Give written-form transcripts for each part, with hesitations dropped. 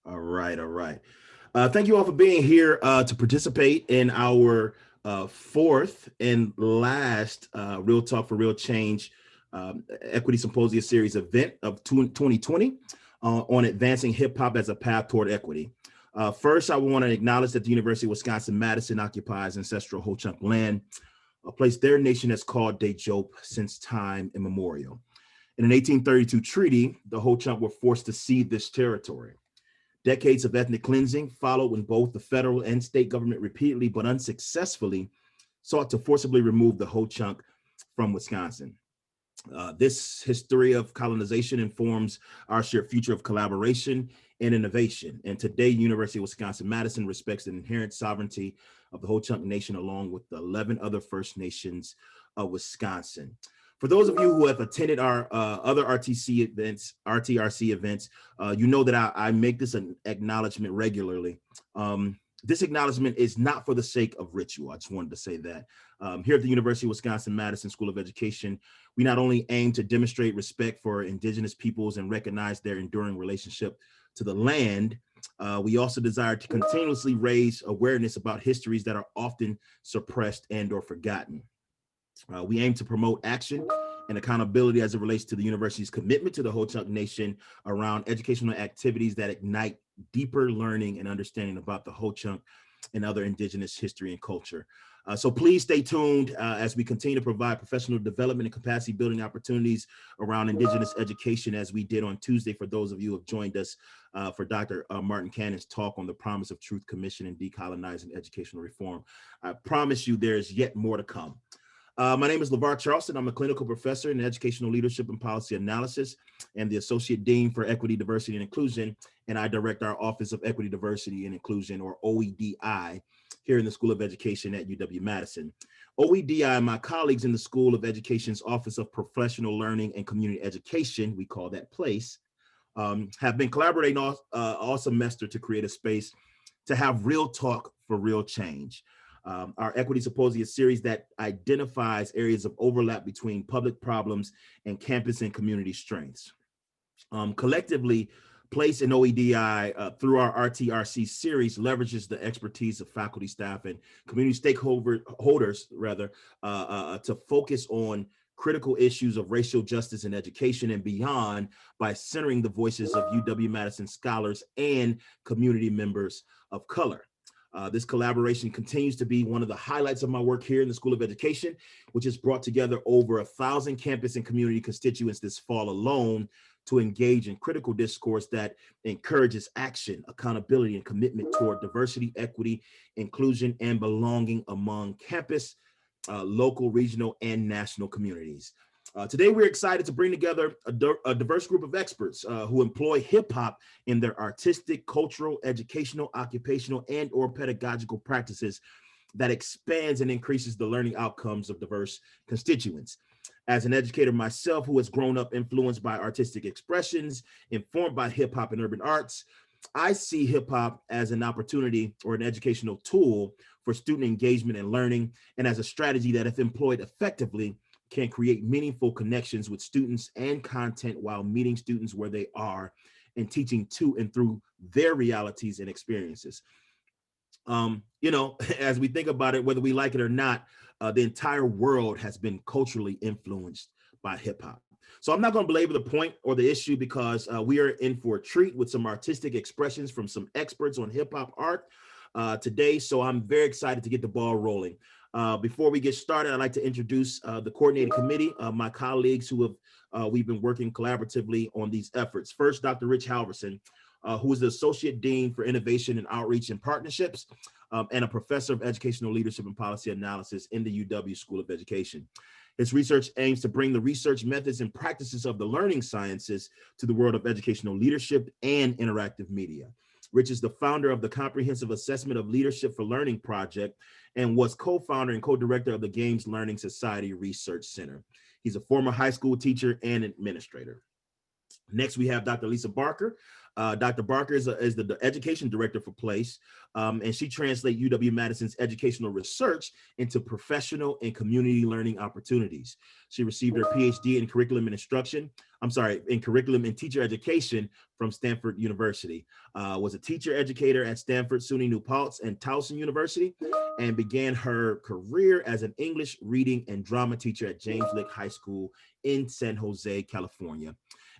All right, all right. Thank you all for being here to participate in our fourth and last Real Talk for Real Change Equity Symposium Series event of 2020 on advancing hip hop as a path toward equity. First, I want to acknowledge that the University of Wisconsin-Madison occupies ancestral Ho-Chunk land, a place their nation has called Dejope since time immemorial. In an 1832 treaty, the Ho-Chunk were forced to cede this territory. Decades of ethnic cleansing followed when both the federal and state government repeatedly but unsuccessfully sought to forcibly remove the Ho-Chunk from Wisconsin. This history of colonization informs our shared future of collaboration and innovation. And today, University of Wisconsin-Madison respects the inherent sovereignty of the Ho-Chunk Nation along with the 11 other First Nations of Wisconsin. For those of you who have attended our other RTRC events, you know that I make this an acknowledgement regularly. This acknowledgement is not for the sake of ritual. I just wanted to say that. Here at the University of Wisconsin-Madison School of Education, we not only aim to demonstrate respect for Indigenous peoples and recognize their enduring relationship to the land, we also desire to continuously raise awareness about histories that are often suppressed and or forgotten. We aim to promote action and accountability as it relates to the university's commitment to the Ho-Chunk Nation around educational activities that ignite deeper learning and understanding about the Ho-Chunk and other Indigenous history and culture. So please stay tuned as we continue to provide professional development and capacity building opportunities around Indigenous education, as we did on Tuesday for those of you who have joined us for Dr. Martin Cannon's talk on the promise of truth, commission, and decolonizing educational reform. I promise you there's yet more to come. My name is LeVar Charleston. I'm a clinical professor in educational leadership and policy analysis and the Associate Dean for Equity, Diversity, and Inclusion. And I direct our Office of Equity, Diversity, and Inclusion, or OEDI, here in the School of Education at UW-Madison. OEDI and my colleagues in the School of Education's Office of Professional Learning and Community Education, we call that PLACE, have been collaborating all semester to create a space to have real talk for real change. Our Equity Symposium series that identifies areas of overlap between public problems and campus and community strengths. Collectively, PLACE and OEDI through our RTRC series leverages the expertise of faculty, staff, and community stakeholders to focus on critical issues of racial justice in education and beyond by centering the voices of UW-Madison scholars and community members of color. This collaboration continues to be one of the highlights of my work here in the School of Education, which has brought together over 1,000 campus and community constituents this fall alone to engage in critical discourse that encourages action, accountability, and commitment toward diversity, equity, inclusion, and belonging among campus, local, regional, and national communities. Today, we're excited to bring together a diverse group of experts who employ hip hop in their artistic, cultural, educational, occupational, and or pedagogical practices that expands and increases the learning outcomes of diverse constituents. As an educator myself who has grown up influenced by artistic expressions, informed by hip hop and urban arts, I see hip hop as an opportunity or an educational tool for student engagement and learning, and as a strategy that, if employed effectively, can create meaningful connections with students and content while meeting students where they are and teaching to and through their realities and experiences. As we think about it, whether we like it or not, the entire world has been culturally influenced by hip hop. So I'm not going to belabor the point or the issue because we are in for a treat with some artistic expressions from some experts on hip hop art today. So I'm very excited to get the ball rolling. Before we get started, I'd like to introduce the coordinating committee, my colleagues who have we've been working collaboratively on these efforts. First, Dr. Rich Halverson, who is the Associate Dean for Innovation and Outreach and Partnerships and a Professor of Educational Leadership and Policy Analysis in the UW School of Education. His research aims to bring the research methods and practices of the learning sciences to the world of educational leadership and interactive media. Rich is the founder of the Comprehensive Assessment of Leadership for Learning project and was co-founder and co-director of the Games Learning Society Research Center. He's a former high school teacher and administrator. Next, we have Dr. Lisa Barker, Dr. Barker is the education director for PLACE, and she translates UW-Madison's educational research into professional and community learning opportunities. She received her PhD in curriculum and curriculum and teacher education from Stanford University, was a teacher educator at Stanford, SUNY New Paltz, and Towson University, and began her career as an English reading and drama teacher at James Lick High School in San Jose, California.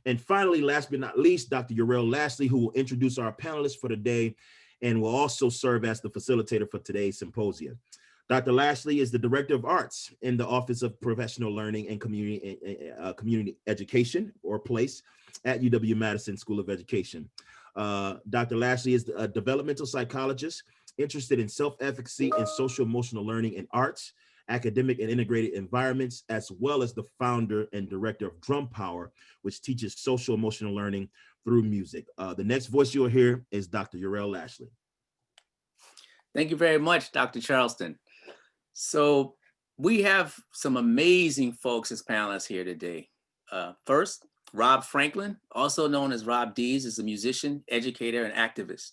And finally, last but not least, Dr. Uriel Lashley, who will introduce our panelists for today and will also serve as the facilitator for today's symposium. Dr. Lashley is the Director of Arts in the Office of Professional Learning and Community Education, or PLACE, at UW-Madison School of Education. Dr. Lashley is a developmental psychologist interested in self-efficacy and social emotional learning in arts, academic and integrated environments, as well as the founder and director of Drum Power, which teaches social emotional learning through music. The next voice you'll hear is Dr. Uriel Lashley. Thank you very much, Dr. Charleston. So we have some amazing folks as panelists here today. First, Rob Franklin, also known as Rob Dees, is a musician, educator, and activist.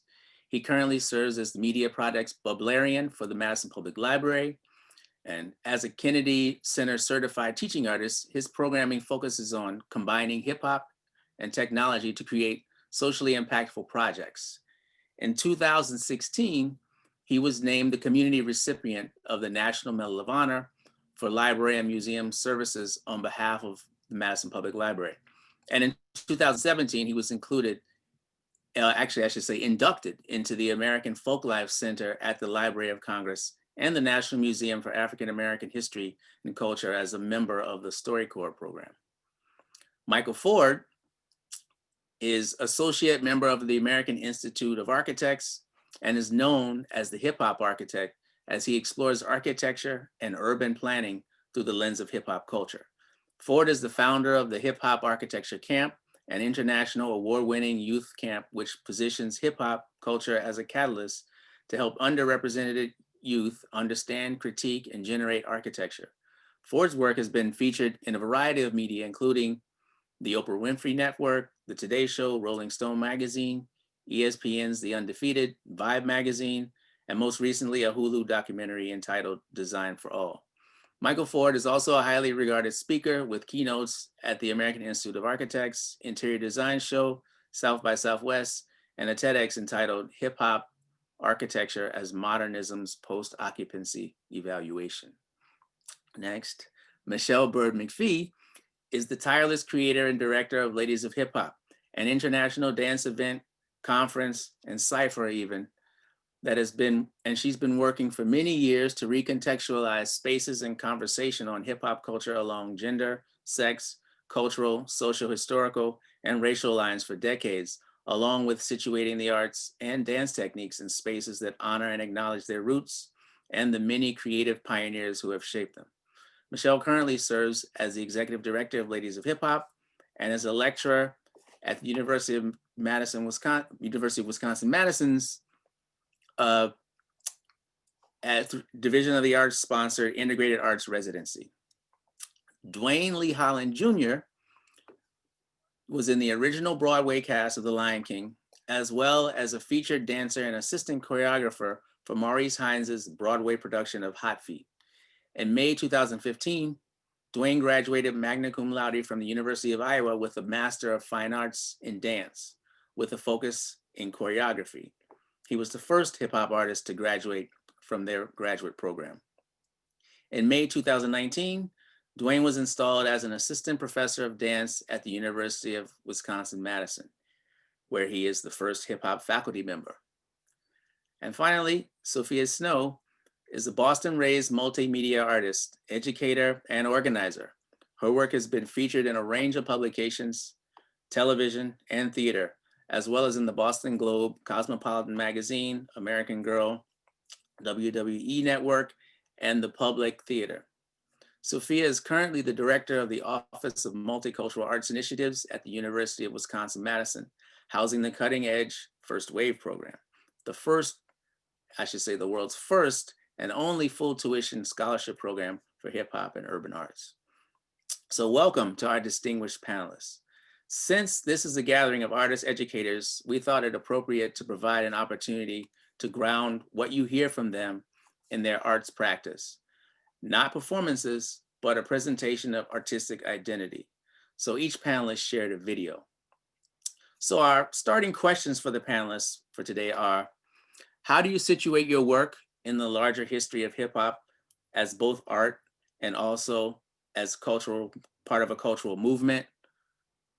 He currently serves as the media products librarian for the Madison Public Library. And as a Kennedy Center certified teaching artist, his programming focuses on combining hip hop and technology to create socially impactful projects. In 2016, he was named the community recipient of the National Medal of Honor for library and museum services on behalf of the Madison Public Library. And in 2017, he was inducted into the American Folklife Center at the Library of Congress and the National Museum for African American History and Culture as a member of the StoryCorps program. Michael Ford is associate member of the American Institute of Architects and is known as the hip hop architect as he explores architecture and urban planning through the lens of hip hop culture. Ford is the founder of the Hip Hop Architecture Camp, an international award-winning youth camp which positions hip hop culture as a catalyst to help underrepresented youth understand, critique, and generate architecture. Ford's work has been featured in a variety of media, including the Oprah Winfrey Network, The Today Show, Rolling Stone Magazine, ESPN's The Undefeated, Vibe Magazine, and most recently a Hulu documentary entitled Design for All. Michael Ford is also a highly regarded speaker with keynotes at the American Institute of Architects, Interior Design Show, South by Southwest, and a TEDx entitled Hip Hop Architecture as Modernism's Post-Occupancy Evaluation. Next, Michelle Bird McPhee is the tireless creator and director of Ladies of Hip Hop, an international dance event, conference, and cipher even that has been, and she's been working for many years to recontextualize spaces and conversation on hip hop culture along gender, sex, cultural, social, historical, and racial lines for decades, along with situating the arts and dance techniques in spaces that honor and acknowledge their roots and the many creative pioneers who have shaped them. Michelle currently serves as the executive director of Ladies of Hip Hop and is a lecturer at the University of Wisconsin-Madison's at Division of the Arts sponsored Integrated Arts Residency. Dwayne Lee Holland Jr. was in the original Broadway cast of The Lion King, as well as a featured dancer and assistant choreographer for Maurice Hines' Broadway production of Hot Feet. In May 2015, Dwayne graduated magna cum laude from the University of Iowa with a Master of Fine Arts in Dance, with a focus in choreography. He was the first hip hop artist to graduate from their graduate program. In May 2019, Dwayne was installed as an assistant professor of dance at the University of Wisconsin-Madison, where he is the first hip hop faculty member. And finally, Sophia Snow is a Boston-raised multimedia artist, educator, and organizer. Her work has been featured in a range of publications, television, and theater, as well as in the Boston Globe, Cosmopolitan Magazine, American Girl, WWE Network, and the Public Theater. Sophia is currently the director of the Office of Multicultural Arts Initiatives at the University of Wisconsin-Madison, housing the Cutting Edge First Wave program, the world's first and only full tuition scholarship program for hip hop and urban arts. So welcome to our distinguished panelists. Since this is a gathering of artists, educators, we thought it appropriate to provide an opportunity to ground what you hear from them in their arts practice. Not performances, but a presentation of artistic identity. So each panelist shared a video. So our starting questions for the panelists for today are, how do you situate your work in the larger history of hip hop as both art and also as cultural, part of a cultural movement?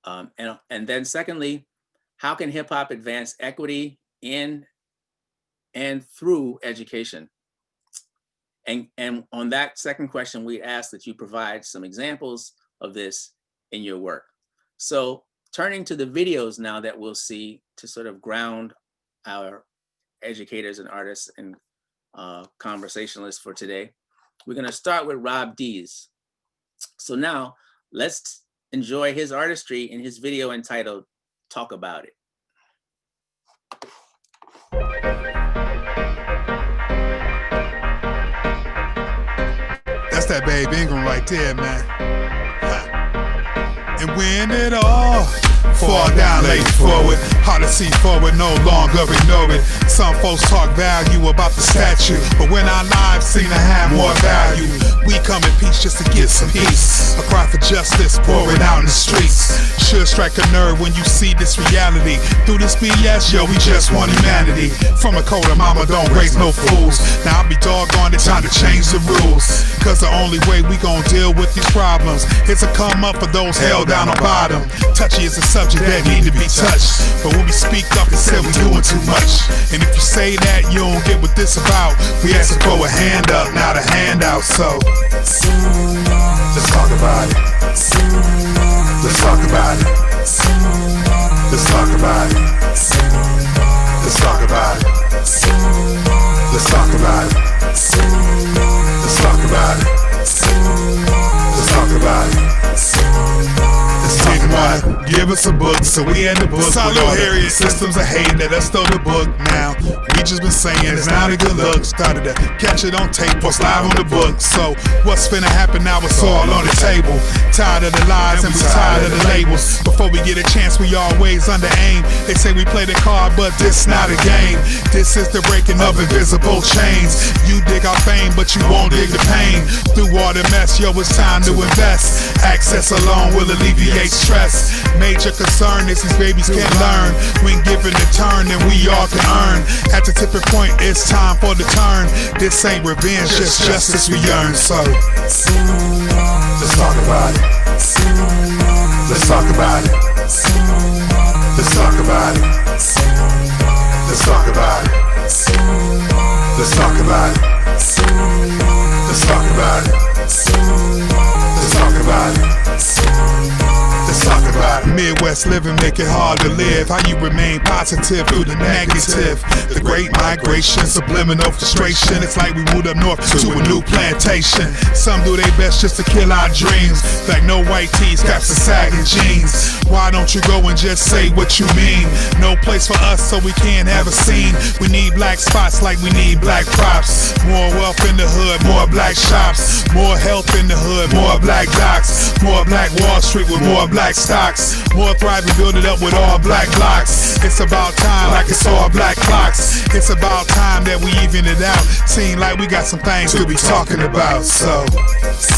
And then secondly, how can hip hop advance equity in and through education? And on that second question, we ask that you provide some examples of this in your work. So turning to the videos now that we'll see to sort of ground our educators and artists and conversationalists for today, we're gonna start with Rob Dees. So now let's enjoy his artistry in his video entitled, Talk About It. That's that babe Ingram right there, man. And when it all fall down, lay forward. Hard to see forward, no longer ignore it. Some folks talk value about the statue, but when our lives seem to have more value, we come in peace just to get some peace. A cry for justice pouring out in the streets. Should strike a nerve when you see this reality. Through this BS, yo, we just want humanity. From a code of mama, don't raise no fools. Now I'll be doggone, it's time to change the rules. Cause the only way we gon' deal with these problems is to come up for those held down on bottom. Touchy is a subject that need to be touched, but when we speak up, it said we doing too much. And if you say that you don't get what this about, we ask to throw a hand up, not a handout. So let's talk about it. Let's talk about it. Let's talk about it. Let's talk about it. Let's talk about it. Let's talk about it. Let's talk about it. Let's talk about it. Give us a book, so we had the book. Silo Harriet systems of hate that us stole the book now. We just been saying it's not a good look. Started to catch it on tape, post live on the book. So what's finna happen now? It's all on the table. Tired of the lies and we tired of the labels. Before we get a chance, we always under aim. They say we play the card, but this not a game. This is the breaking of invisible chains. You dig our fame, but you won't dig the pain. Through all the mess, yo, it's time to invest. Access alone will alleviate stress. Major concern is these babies can't learn. When given a turn, then we all can earn. At the tipping point, it's time for the turn. This ain't revenge, just justice we yearn. So let's talk about it. Let's talk about it. Let's talk about it. Let's talk about it. Let's talk about it. Let's talk about it. Let's talk about it. Let's talk about it. Midwest living make it hard to live. How you remain positive through the negative. The great migration, subliminal frustration. It's like we moved up north to a new plantation. Some do their best just to kill our dreams. Like no white tees, caps and sagging jeans. Why don't you go and just say what you mean? No place for us, so we can't have a scene. We need black spots like we need black props. More wealth in the hood, more black shops. More health in the hood, more black docs. More black Wall Street with more black stocks. More thriving, build it up with all black blocks. It's about time like it's all black clocks. It's about time that we even it out. Seem like we got some things to be talking about. So let's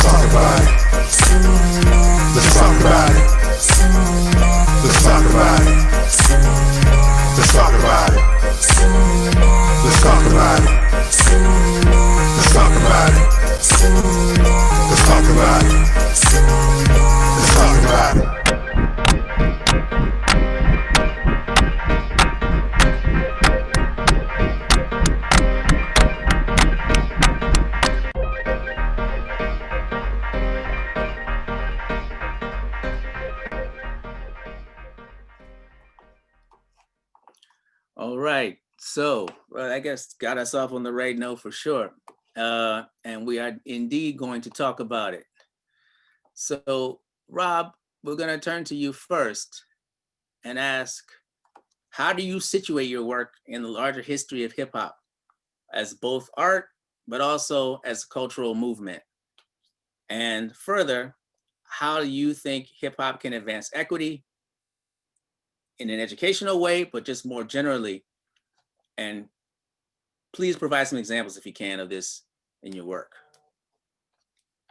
talk about it. Let's talk about it. Let's talk about it. Let's talk about it. Let's talk about it. Let's talk about it. Let's talk about it. Let's talk about it. All right, so well, I guess got us off on the right note for sure. And we are indeed going to talk about it. So Rob, we're gonna turn to you first and ask, how do you situate your work in the larger history of hip hop as both art, but also as a cultural movement? And further, how do you think hip hop can advance equity in an educational way, but just more generally? And please provide some examples, if you can, of this in your work.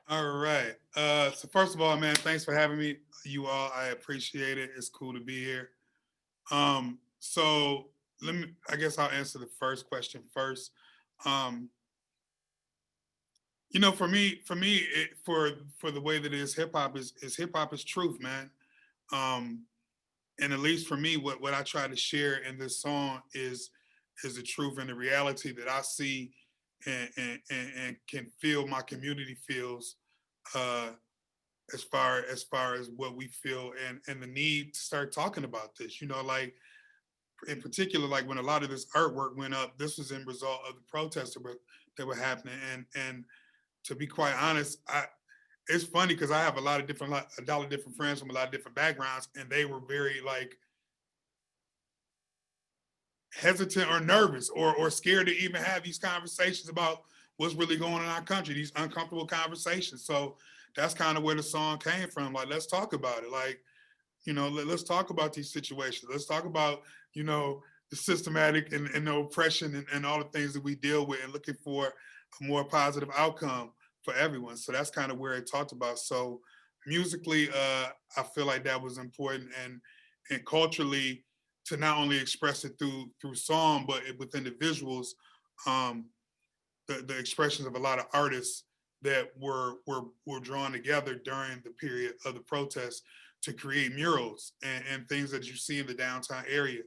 All right. So first of all, man, thanks for having me. You all, I appreciate it. It's cool to be here. So I guess I'll answer the first question first. You know, for me, for the way that it is, hip hop is truth, man. And at least for me, what I try to share in this song is the truth and the reality that I see and can feel my community feels, as far as what we feel and the need to start talking about this. You know, like in particular, like when a lot of this artwork went up, this was in result of the protests that were happening. And to be quite honest, it's funny because I have a lot of different friends from a lot of different backgrounds, and they were very like hesitant or nervous or scared to even have these conversations about what's really going on in our country, these uncomfortable conversations. So that's kind of where the song came from. Like, let's talk about it. Like, you know, let's talk about these situations. Let's talk about, you know, the systematic and the oppression and all the things that we deal with, and looking for a more positive outcome for everyone. So that's kind of where it talked about. So musically, I feel like that was important, and culturally, to not only express it through song, but within the visuals, the expressions of a lot of artists that were drawn together during the period of the protests to create murals and things that you see in the downtown area.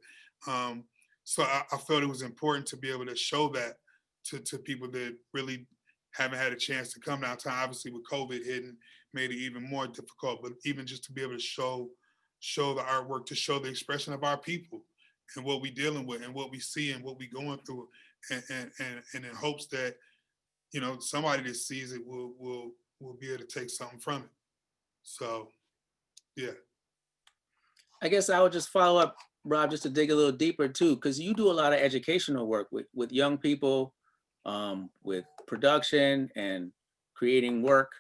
So I felt it was important to be able to show that to people that really haven't had a chance to come downtown. Obviously, with COVID hitting, made it even more difficult. But even just to be able to show the artwork, to show the expression of our people and what we're dealing with and what we see and what we're going through, and in hopes that, you know, somebody that sees it will be able to take something from it. So, yeah. I guess I would just follow up, Rob, just to dig a little deeper too, because you do a lot of educational work with young people, with production and creating work.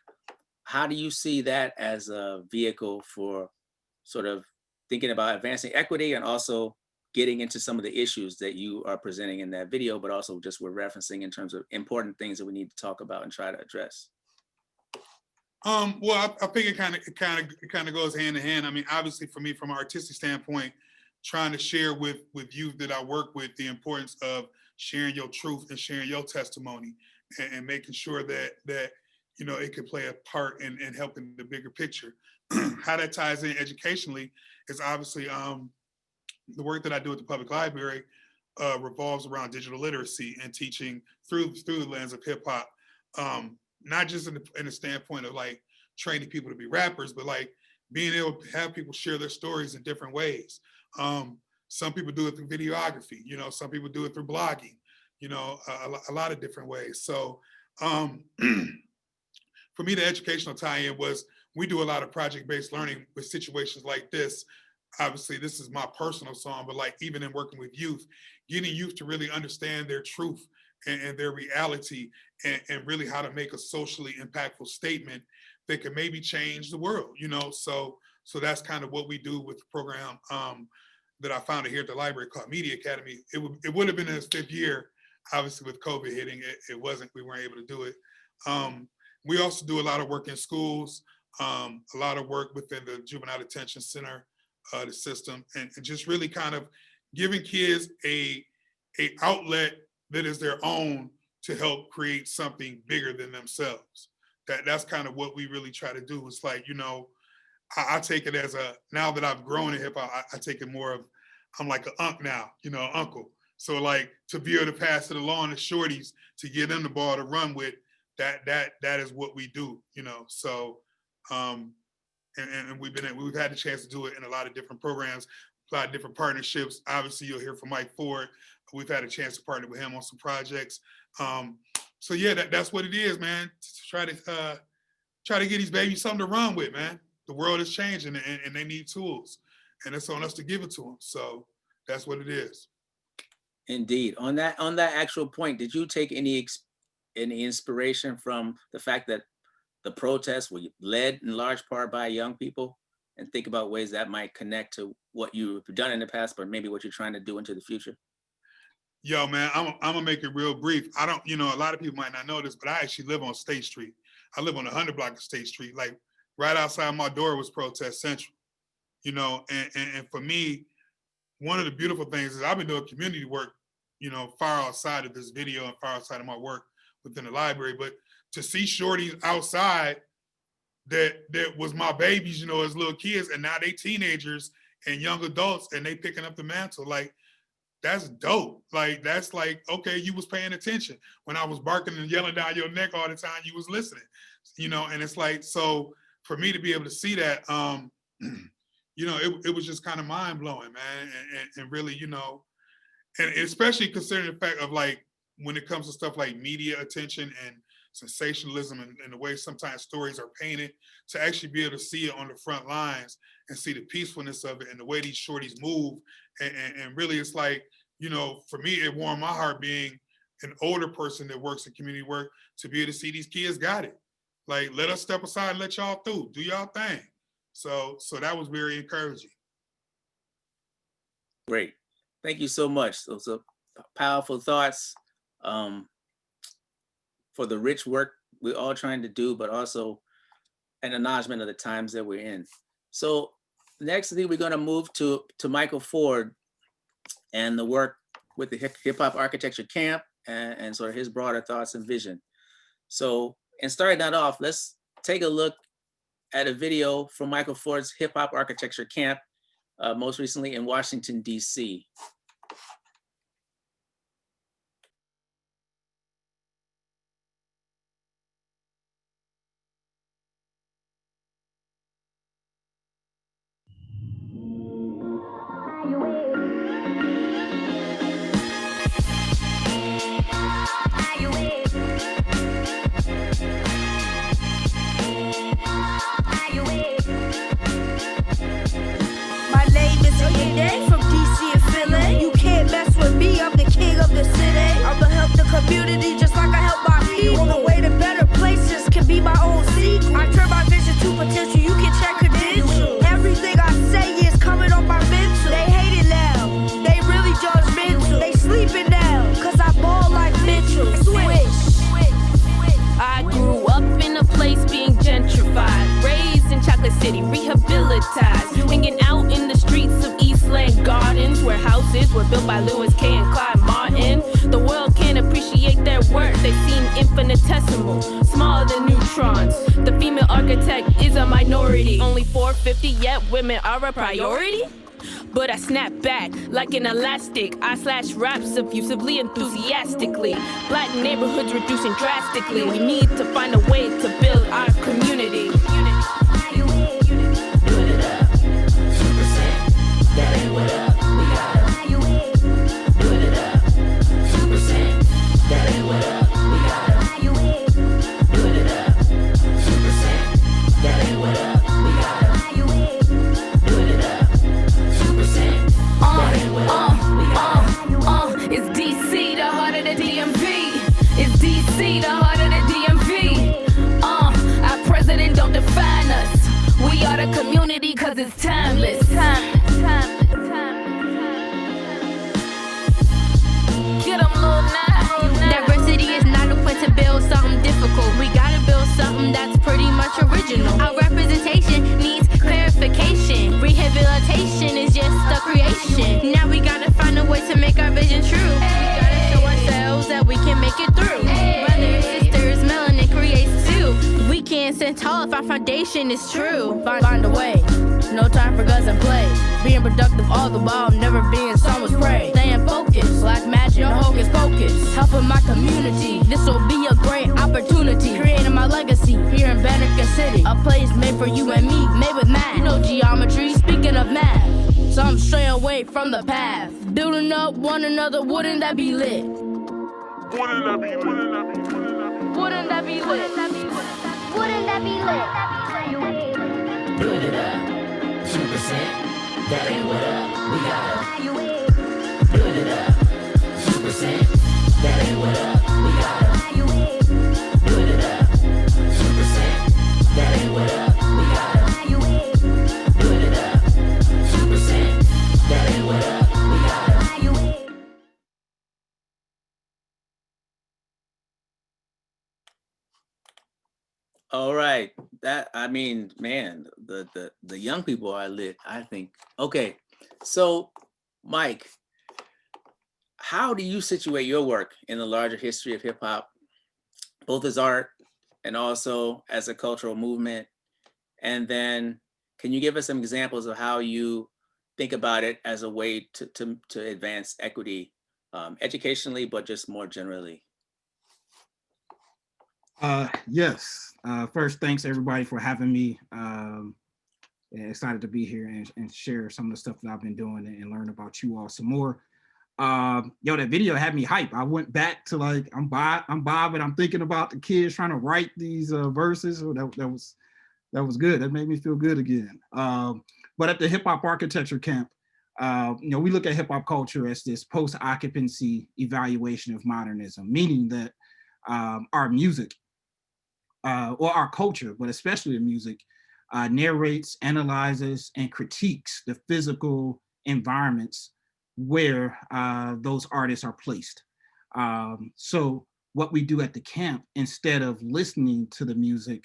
How do you see that as a vehicle for sort of thinking about advancing equity and also getting into some of the issues that you are presenting in that video, but also just we're referencing in terms of important things that we need to talk about and try to address? Well, I think it kind of goes hand in hand. I mean, obviously for me, from an artistic standpoint, trying to share with youth that I work with the importance of sharing your truth and sharing your testimony, and making sure that you know, it can play a part in helping the bigger picture. How that ties in educationally is obviously the work that I do at the public library revolves around digital literacy and teaching through the lens of hip hop. Not just in the standpoint of like training people to be rappers, but like being able to have people share their stories in different ways. Some people do it through videography, you know, some people do it through blogging, you know, a lot of different ways. So for me, the educational tie-in was, we do a lot of project-based learning with situations like this. Obviously, this is my personal song, but like even in working with youth, getting youth to really understand their truth and their reality, and really how to make a socially impactful statement that can maybe change the world, you know? So that's kind of what we do with the program that I founded here at the library called Media Academy. It would have been in its 5th year, obviously with COVID hitting, we weren't able to do it. We also do a lot of work in schools, a lot of work within the juvenile detention center, the system, and just really kind of giving kids a outlet that is their own to help create something bigger than themselves. That's kind of what we really try to do. It's like, you know, I take it as now that I've grown in hip hop, I take it more of, I'm like an unk now, you know, uncle. So like, to be able to pass it along to shorties, to get them the ball to run with, that is what we do, you know. So and we've had the chance to do it in a lot of different programs, a lot of different partnerships. Obviously, you'll hear from Mike Ford. We've had a chance to partner with him on some projects. So yeah, that's what it is, man. To try to get these babies something to run with, man. The world is changing, and they need tools, and it's on us to give it to them. So that's what it is. Indeed. On that actual point, did you take any inspiration from the fact that the protests were led in large part by young people, and think about ways that might connect to what you've done in the past, but maybe what you're trying to do into the future? Yo, man, I'm gonna make it real brief. I don't, you know, a lot of people might not know this, but I actually live on State Street. I live on the 100 block of State Street. Like right outside my door was Protest Central, you know, and for me, one of the beautiful things is I've been doing community work, you know, far outside of this video and far outside of my work within the library, but to see shorties outside that was my babies, you know, as little kids, and now they teenagers and young adults, and they picking up the mantle, like, that's dope. Like, that's like, okay, you was paying attention. When I was barking and yelling down your neck all the time, you was listening, you know? And it's like, so for me to be able to see that, you know, it was just kind of mind blowing, man. And really, you know, and especially considering the fact of like, when it comes to stuff like media attention and sensationalism and the way sometimes stories are painted, to actually be able to see it on the front lines and see the peacefulness of it and the way these shorties move. And really, it's like, you know, for me, it warmed my heart being an older person that works in community work to be able to see these kids got it. Like, let us step aside and let y'all through, do y'all thing. So that was very encouraging. Great. Thank you so much. Those are powerful thoughts for the rich work we're all trying to do, but also an acknowledgement of the times that we're in. So next, I think we're going to move to Michael Ford and the work with the Hip Hop Architecture Camp and sort of his broader thoughts and vision. So, and starting that off, let's take a look at a video from Michael Ford's Hip Hop Architecture Camp, most recently in Washington, DC. Community just like I help my people. The way to better places can be my own sequel. I turn my vision to potential, you can check credentials. Everything I say is coming on my mental. They hate it now, they really judgmental. They sleeping now, cause I ball like Mitchell. Switch. I grew up in a place being gentrified, raised in Chocolate City, rehabilitized, hanging out in the streets of Eastland Gardens, where houses were built by Louis K. and Clyde Martin. The world can't appreciate their work, they seem infinitesimal, smaller than neutrons. The female architect is a minority, only 450, yet women are a priority? But I snap back like an elastic. I slash raps abusively, enthusiastically. Black neighborhoods reducing drastically. We need to find a way to build our community. Community, cause it's timeless. Get 'em, little nine. Diversity is not a point to build something difficult. We gotta build something that's pretty much original. Our representation needs clarification. Rehabilitation is just a creation. Now we gotta find a way to make our vision true. We gotta show ourselves that we can make it through. Brothers, sisters, melanin creates too. We can't stand tall if our foundation is true. Find a way, no time for guns and play. Being productive all the while, never being someone's prey. Staying focused, black magic, no hocus pocus. Helping my community, this'll be a great opportunity. Creating my legacy here in Banneker City. A place made for you and me, made with math. You know geometry, speaking of math. So I'm straying away from the path. Building up one another, wouldn't that be lit? Wouldn't that be lit? Wouldn't that be lit? Wouldn't that be lit? Build it up, 2%. That ain't what up, we gotta build it up, 2%. That ain't what up, we gotta build it up, 2%. All right. That, I mean, man, the young people are lit, I think. Okay. So, Mike, how do you situate your work in the larger history of hip hop, both as art and also as a cultural movement? And then can you give us some examples of how you think about it as a way to advance equity educationally, but just more generally? Yes. First, thanks everybody for having me. Excited to be here and share some of the stuff that I've been doing and learn about you all some more. Yo, that video had me hype. I went back to like, I'm bobbing. I'm thinking about the kids trying to write these verses. So that was good. That made me feel good again. But at the hip hop architecture camp, we look at hip hop culture as this post-occupancy evaluation of modernism, meaning that our music, or our culture, but especially the music, narrates, analyzes, and critiques the physical environments where those artists are placed. So what we do at the camp, instead of listening to the music,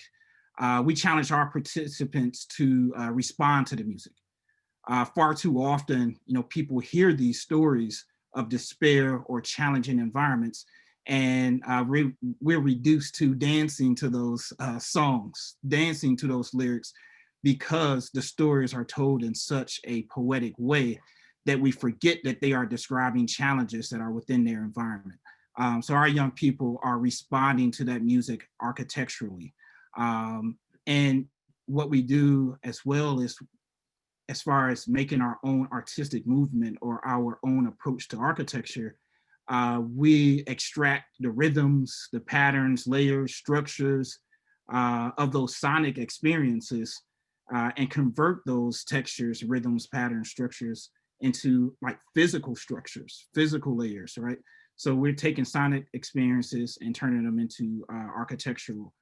we challenge our participants to respond to the music. Far too often, people hear these stories of despair or challenging environments, and we're reduced to dancing to those songs, dancing to those lyrics, because the stories are told in such a poetic way that we forget that they are describing challenges that are within their environment. So our young people are responding to that music architecturally. And what we do as well is, as far as making our own artistic movement or our own approach to architecture, we extract the rhythms, the patterns, layers, structures of those sonic experiences and convert those textures, rhythms, patterns, structures into like physical structures, physical layers, right? So we're taking sonic experiences and turning them into architectural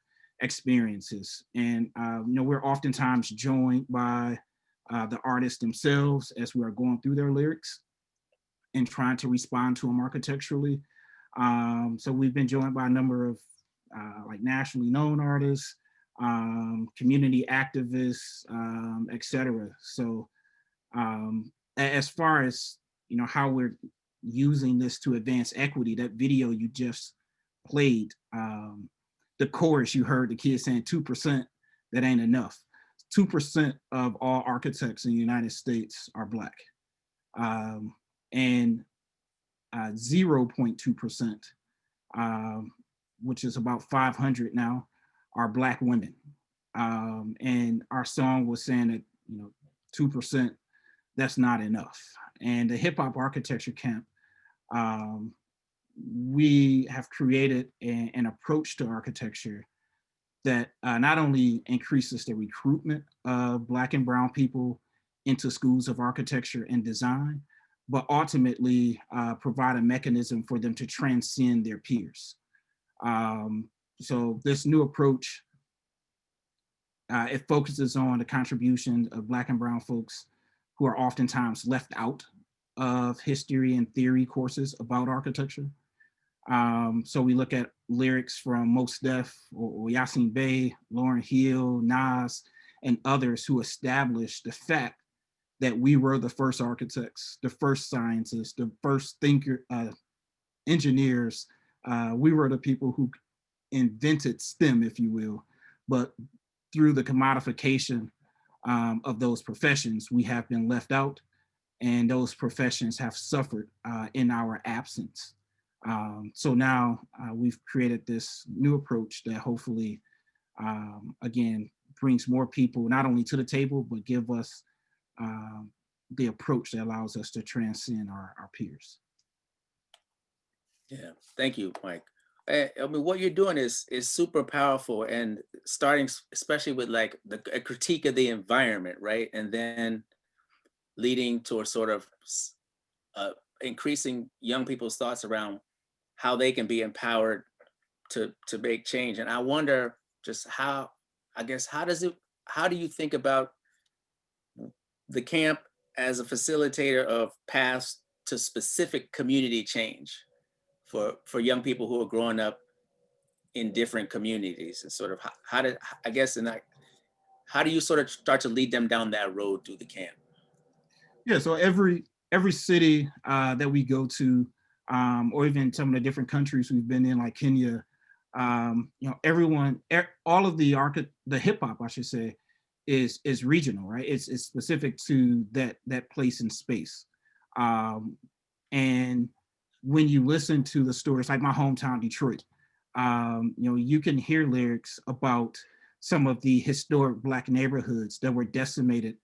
experiences. And we're oftentimes joined by the artists themselves as we are going through their lyrics and trying to respond to them architecturally. So we've been joined by a number of like nationally known artists, community activists, etc. So as far as how we're using this to advance equity, that video you just played, the chorus you heard the kids saying 2%, that ain't enough. 2% of all architects in the United States are Black. And 0.2%, which is about 500 now, are Black women. And our song was saying that 2%, that's not enough. And the hip hop architecture camp, we have created an approach to architecture that not only increases the recruitment of Black and brown people into schools of architecture and design, but ultimately provide a mechanism for them to transcend their peers. So this new approach, it focuses on the contribution of Black and brown folks who are oftentimes left out of history and theory courses about architecture. So we look at lyrics from Mos Def or Yasin Bey, Lauryn Hill, Nas, and others who established the fact that we were the first architects, the first scientists, the first engineers. We were the people who invented STEM, if you will, but through the commodification of those professions, we have been left out, and those professions have suffered in our absence. So now we've created this new approach that hopefully, again, brings more people not only to the table, but give us the approach that allows us to transcend our peers. Yeah, thank you, Mike. I mean, what you're doing is super powerful, and starting especially with like a critique of the environment, right? And then leading towards sort of increasing young people's thoughts around how they can be empowered to make change. And I wonder just how do you think about the camp as a facilitator of paths to specific community change for young people who are growing up in different communities, and sort of how did, I guess, and how do you sort of start to lead them down that road through the camp? Yeah, so every city that we go to, or even some of the different countries we've been in, like Kenya, you know, everyone, all of the hip hop, I should say, is regional, right? It's specific to that place and space. And when you listen to the stories, like my hometown, Detroit, you know, you can hear lyrics about some of the historic Black neighborhoods that were decimated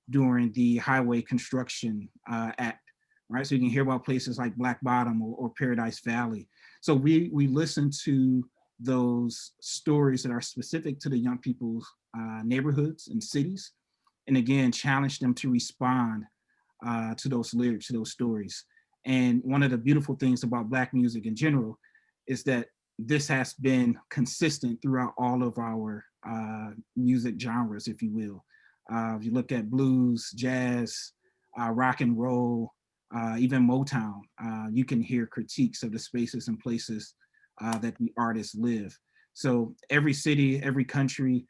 during the Highway Construction Act, right? So you can hear about places like Black Bottom or Paradise Valley. So we listen to those stories that are specific to the young people's neighborhoods and cities, and again, challenge them to respond to those lyrics, to those stories. And one of the beautiful things about Black music in general is that this has been consistent throughout all of our music genres, if you will. If you look at blues, jazz, rock and roll, even Motown, you can hear critiques of the spaces and places that the artists live. So every city, every country,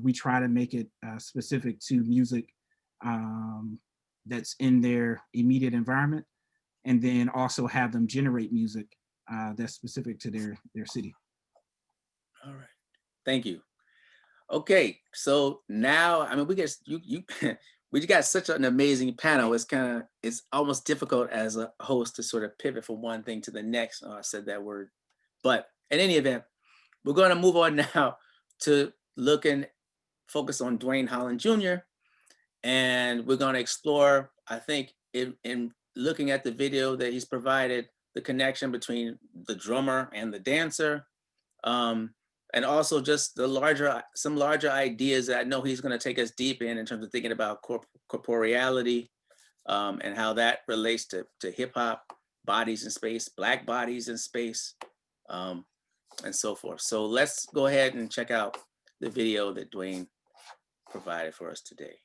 we try to make it specific to music that's in their immediate environment, and then also have them generate music that's specific to their city. All right, thank you. Okay, so now, I mean, we get we got such an amazing panel. It's almost difficult as a host to sort of pivot from one thing to the next. Oh, I said that word, but in any event, we're going to move on now to focus on Dwayne Holland Jr. And we're going to explore, I think, in looking at the video that he's provided, the connection between the drummer and the dancer. And also just some larger ideas that I know he's going to take us deep in terms of thinking about corporeality, and how that relates to hip hop, bodies in space, Black bodies in space, and so forth. So let's go ahead and check out the video that Dwayne provided for us today.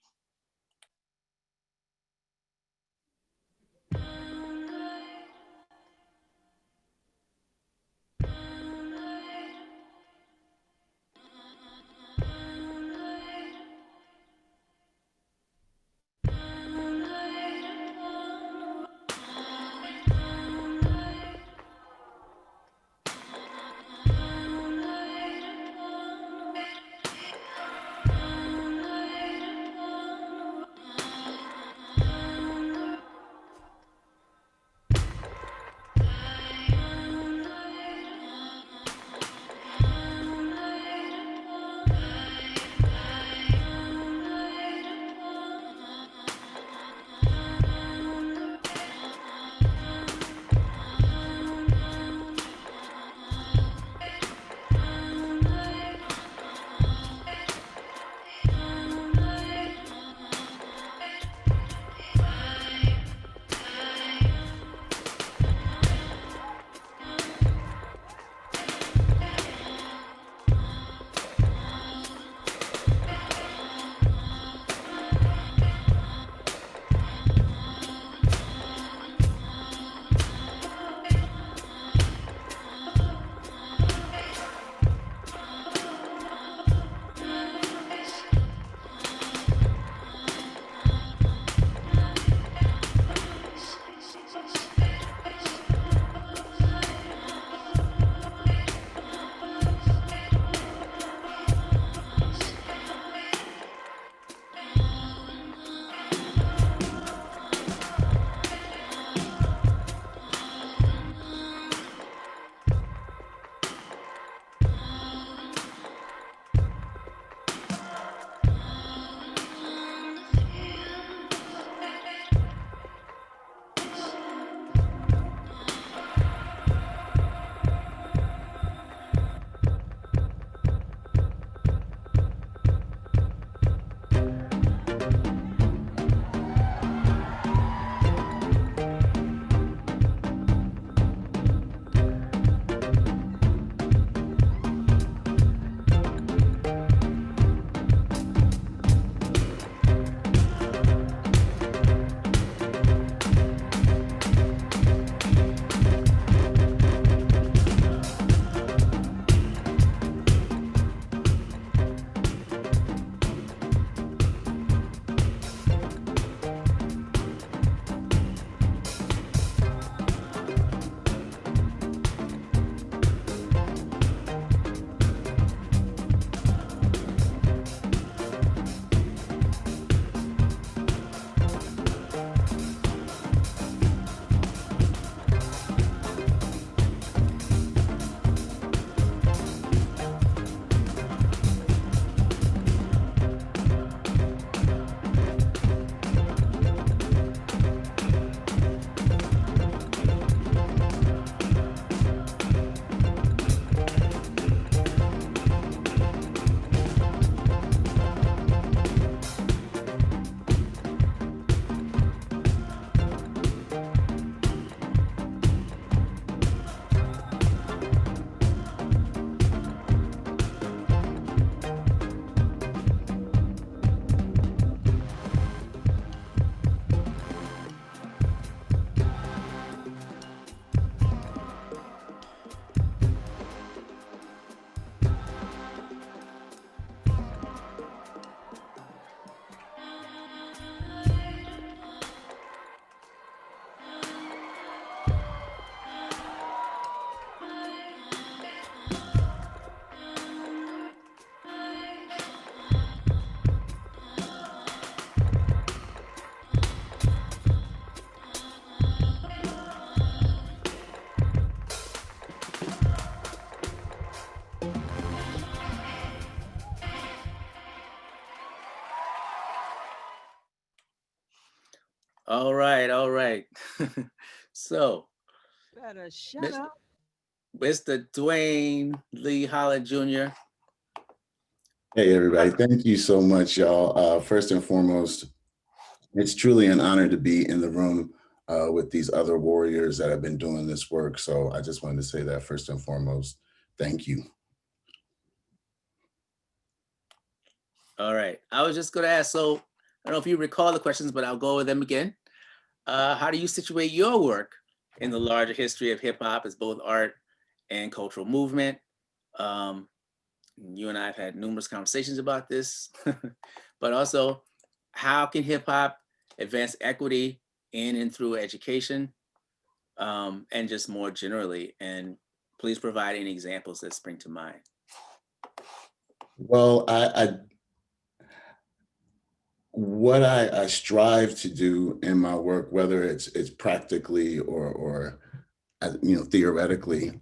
All right, all right. So, Better shut up. Mr. Dwayne Lee Holland Jr. Hey, everybody. Thank you so much, y'all. First and foremost, it's truly an honor to be in the room with these other warriors that have been doing this work. So I just wanted to say that first and foremost, thank you. All right. I was just going to ask, so I don't know if you recall the questions, but I'll go with them again. How do you situate your work in the larger history of hip hop as both art and cultural movement? You and I have had numerous conversations about this, but also how can hip hop advance equity in and through education, and just more generally? And please provide any examples that spring to mind. Well, what I strive to do in my work, whether it's practically or theoretically,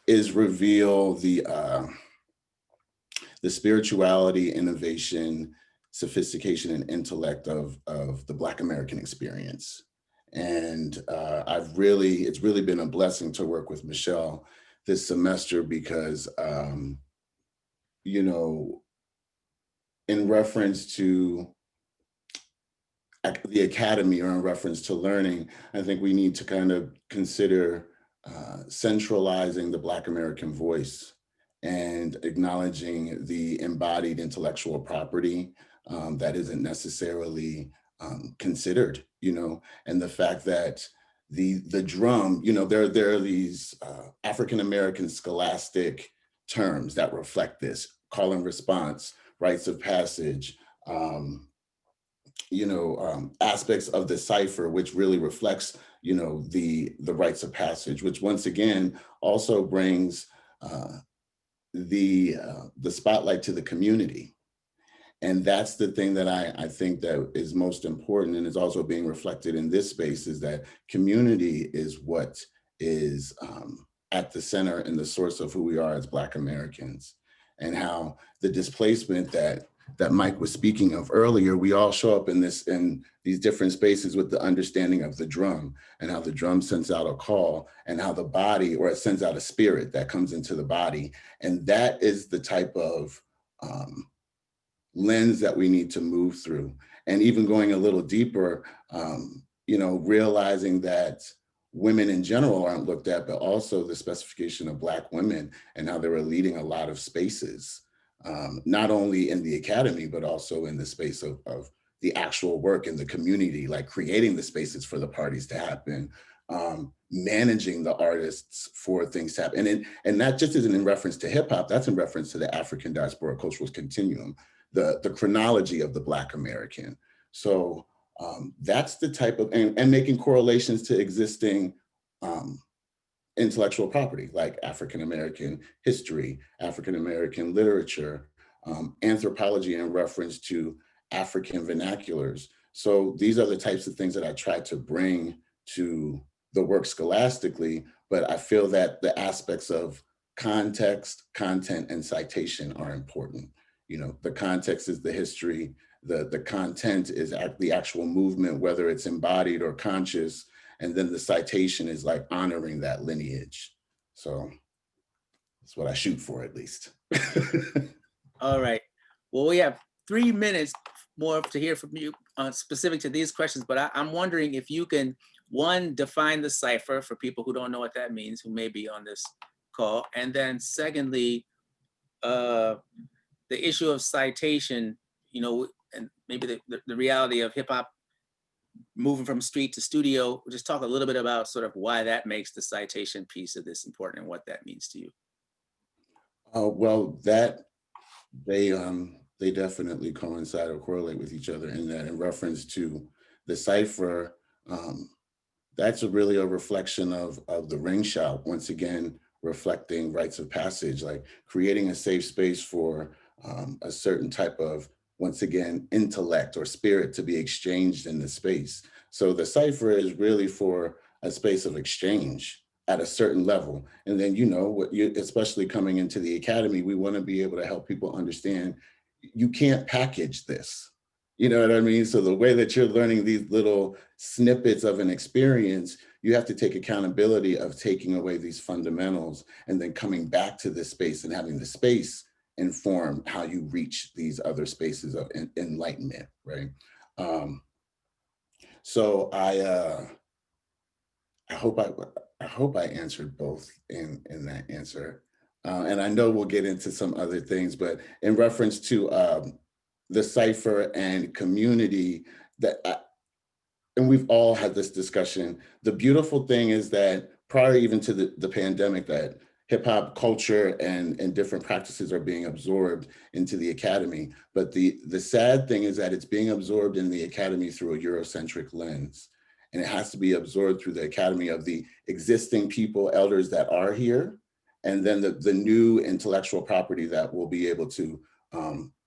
is reveal the spirituality, innovation, sophistication, and intellect of the Black American experience. And it's really been a blessing to work with Michelle this semester because, in reference to the academy or in reference to learning, I think we need to kind of consider centralizing the Black American voice and acknowledging the embodied intellectual property that isn't necessarily considered, and the fact that the drum, there are these African-American scholastic terms that reflect this: call and response, rites of passage, aspects of the cipher, which really reflects, the rites of passage, which once again also brings the spotlight to the community. And that's the thing that I think that is most important, and is also being reflected in this space, is that community is what is at the center and the source of who we are as Black Americans, and how the displacement that Mike was speaking of earlier, we all show up in these different spaces with the understanding of the drum, and how the drum sends out a call, and how the body, or it sends out a spirit that comes into the body. And that is the type of lens that we need to move through. And even going a little deeper, realizing that women in general aren't looked at, but also the specification of Black women and how they were leading a lot of spaces, not only in the academy, but also in the space of the actual work in the community, like creating the spaces for the parties to happen, managing the artists for things to happen. And that just isn't in reference to hip hop, that's in reference to the African diaspora cultural continuum, the chronology of the Black American. So that's the type of, and making correlations to existing intellectual property, like African-American history, African-American literature, anthropology in reference to African vernaculars. So these are the types of things that I try to bring to the work scholastically, but I feel that the aspects of context, content, and citation are important. The context is the history, the content is the actual movement, whether it's embodied or conscious, and then the citation is like honoring that lineage. So that's what I shoot for, at least. All right. Well, we have 3 minutes more to hear from you specific to these questions, but I'm wondering if you can, one, define the cipher for people who don't know what that means, who may be on this call. And then secondly, the issue of citation, and maybe the reality of hip hop moving from street to studio. We'll just talk a little bit about sort of why that makes the citation piece of this important and what that means to you. Well, they definitely coincide or correlate with each other, in that in reference to the cipher, that's really a reflection of the ring shout, once again, reflecting rites of passage, like creating a safe space for a certain type of, once again, intellect or spirit to be exchanged in the space. So the cipher is really for a space of exchange at a certain level. And then, especially coming into the academy, we want to be able to help people understand you can't package this. You know what I mean? So the way that you're learning these little snippets of an experience, you have to take accountability of taking away these fundamentals and then coming back to this space and having the space inform how you reach these other spaces of enlightenment, right? So I hope I answered both in that answer. And I know we'll get into some other things, but in reference to the cipher and community, and we've all had this discussion. The beautiful thing is that prior even to the pandemic, that hip hop culture and different practices are being absorbed into the academy. But the sad thing is that it's being absorbed in the academy through a Eurocentric lens. And it has to be absorbed through the academy of the existing people, elders that are here, and then the new intellectual property that will be able to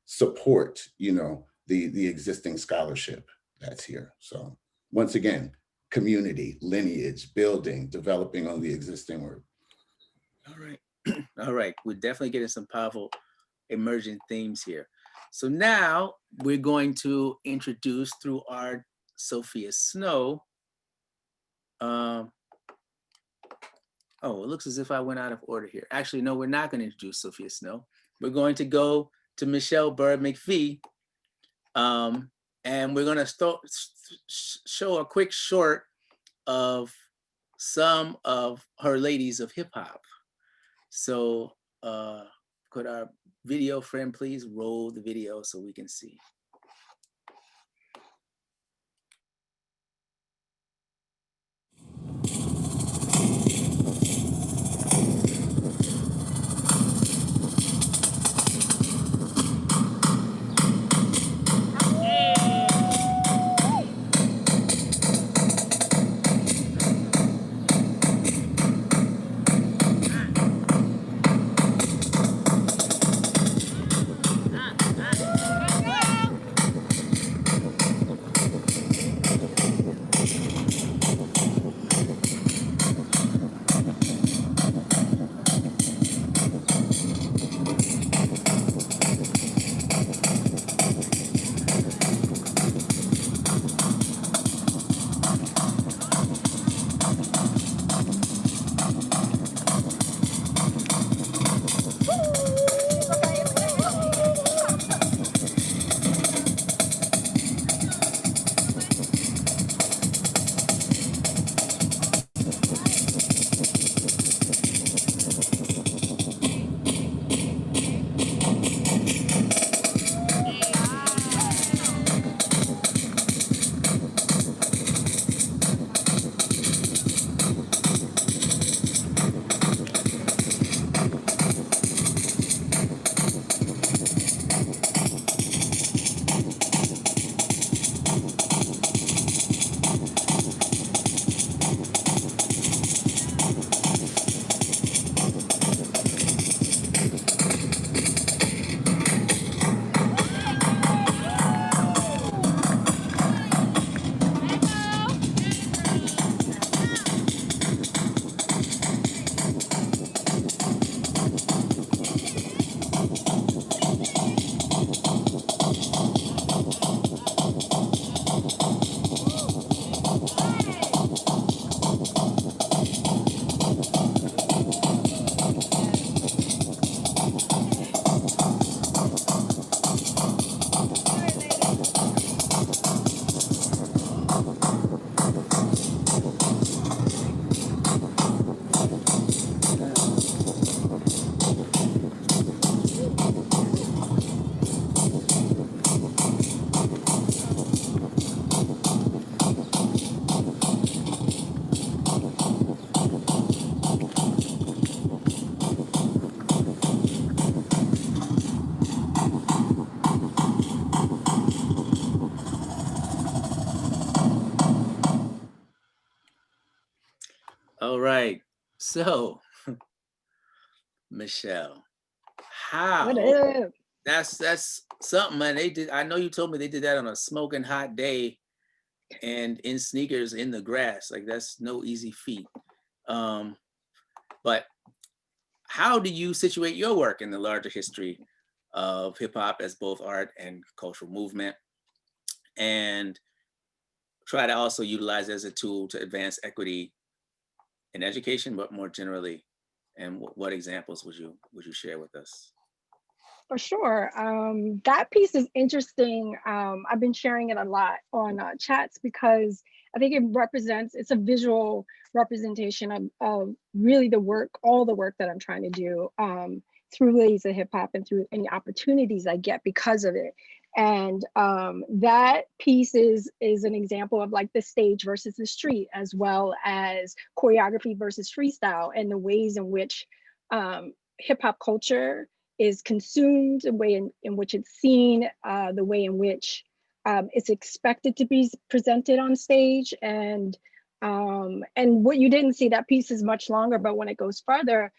support, you know, the existing scholarship that's here. So once again, community, lineage, building, developing on the existing work. All right. All right. We're definitely getting some powerful emerging themes here. So now we're going to introduce through our Sophia Snow. Oh, it looks as if I went out of order here. Actually, no, we're not going to introduce Sophia Snow. We're going to go to Michelle Bird McPhee. And we're going to show a quick short of some of her ladies of hip hop. So could our video friend please roll the video so we can see? All right. So, Michelle, how? That's something, man. They did. I know you told me they did that on a smoking hot day, and in sneakers in the grass. Like that's no easy feat. But how do you situate your work in the larger history of hip hop as both art and cultural movement? and try to also utilize it as a tool to advance equity in education, but more generally? And what examples would you share with us? For sure. That piece is interesting. I've been sharing it a lot on chats because I think it's a visual representation of really the work, all the work that I'm trying to do through Ladies of Hip Hop and through any opportunities I get because of it. And that piece is an example of like the stage versus the street, as well as choreography versus freestyle, and the ways in which hip hop culture is consumed, the way in which it's seen, the way in which it's expected to be presented on stage. And what you didn't see, that piece is much longer, but when it goes further,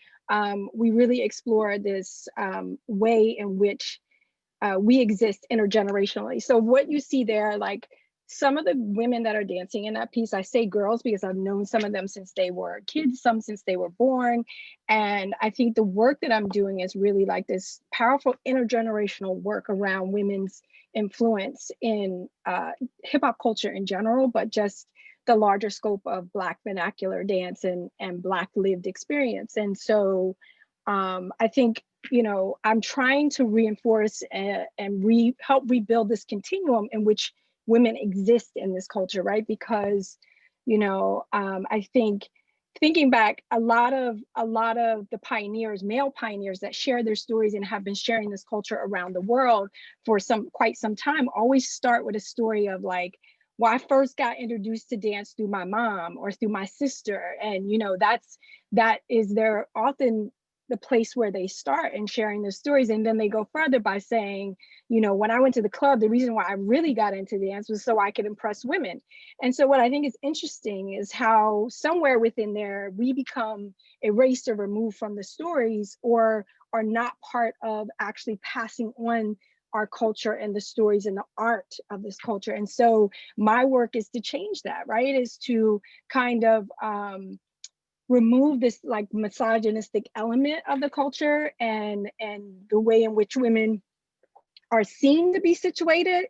we really explore this way in which we exist intergenerationally. So what you see there, like some of the women that are dancing in that piece, I say girls because I've known some of them since they were kids, some since they were born. And I think the work that I'm doing is really like this powerful intergenerational work around women's influence in hip hop culture in general, but just the larger scope of Black vernacular dance and Black lived experience. And so I think, you know, I'm trying to reinforce and help rebuild this continuum in which women exist in this culture, right? Because, you know, I think thinking back, a lot of the pioneers, male pioneers that share their stories and have been sharing this culture around the world for quite some time, always start with a story of like, well, I first got introduced to dance through my mom or through my sister. And, you know, that is their often the place where they start in sharing their stories. And then they go further by saying, you know, when I went to the club, the reason why I really got into dance was so I could impress women. And so what I think is interesting is how somewhere within there, we become erased or removed from the stories, or are not part of actually passing on our culture and the stories and the art of this culture. And so my work is to change that, right? Is to kind of remove this like misogynistic element of the culture and the way in which women are seen to be situated,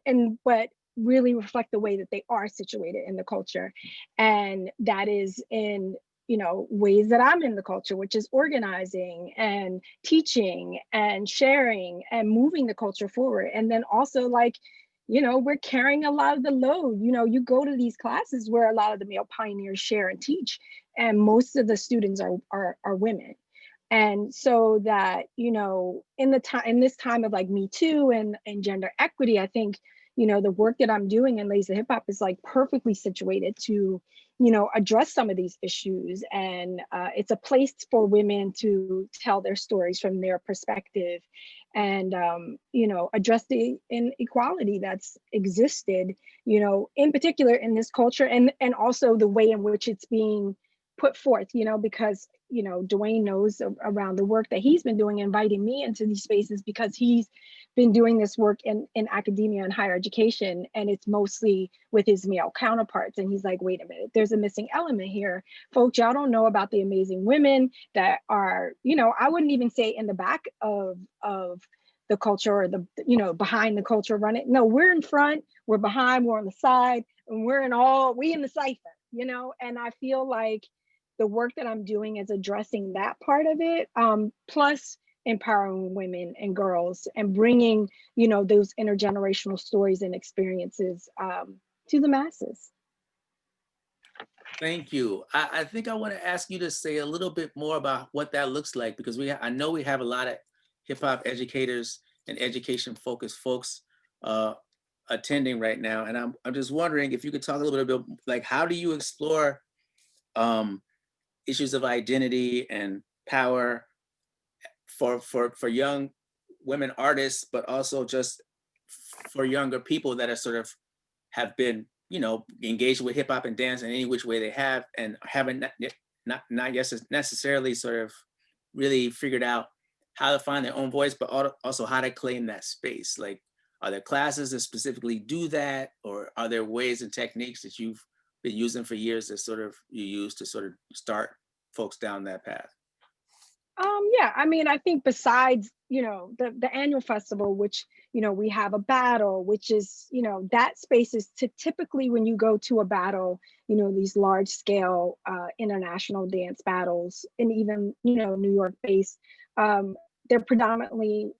but really reflect the way that they are situated in the culture. And that is in, you know, ways that I'm in the culture, which is organizing and teaching and sharing and moving the culture forward. And then also like, you know, we're carrying a lot of the load. You know, you go to these classes where a lot of the male pioneers share and teach, and most of the students are women. And so that, you know, in this time of like Me Too and gender equity, I think, you know, the work that I'm doing in Ladies of Hip Hop is like perfectly situated to, you know, address some of these issues. And it's a place for women to tell their stories from their perspective and, you know, address the inequality that's existed, you know, in particular in this culture, and also the way in which it's being put forth, you know, because, you know, Dwayne knows around the work that he's been doing, inviting me into these spaces because he's been doing this work in academia and higher education, and it's mostly with his male counterparts. And he's like, wait a minute, there's a missing element here. Folks, y'all don't know about the amazing women that are, you know, I wouldn't even say in the back of the culture or the, you know, behind the culture running. No, we're in front, we're behind, we're on the side, and we in the cipher, you know. And I feel like the work that I'm doing is addressing that part of it, plus empowering women and girls and bringing, you know, those intergenerational stories and experiences to the masses. Thank you. I think I want to ask you to say a little bit more about what that looks like, because I know we have a lot of hip hop educators and education focused folks attending right now. And I'm just wondering if you could talk a little bit about, like, how do you explore issues of identity and power for young women artists, but also just for younger people that are sort of have been, you know, engaged with hip hop and dance in any which way they have, and haven't not necessarily sort of really figured out how to find their own voice, but also how to claim that space. Like, are there classes that specifically do that, or are there ways and techniques that you've been using for years that sort of you use to sort of start folks down that path? Yeah, I mean, I think besides, the annual festival, which, we have a battle, which is, that space is to typically when you go to a battle, these large scale international dance battles, and even, New York based, they're predominantly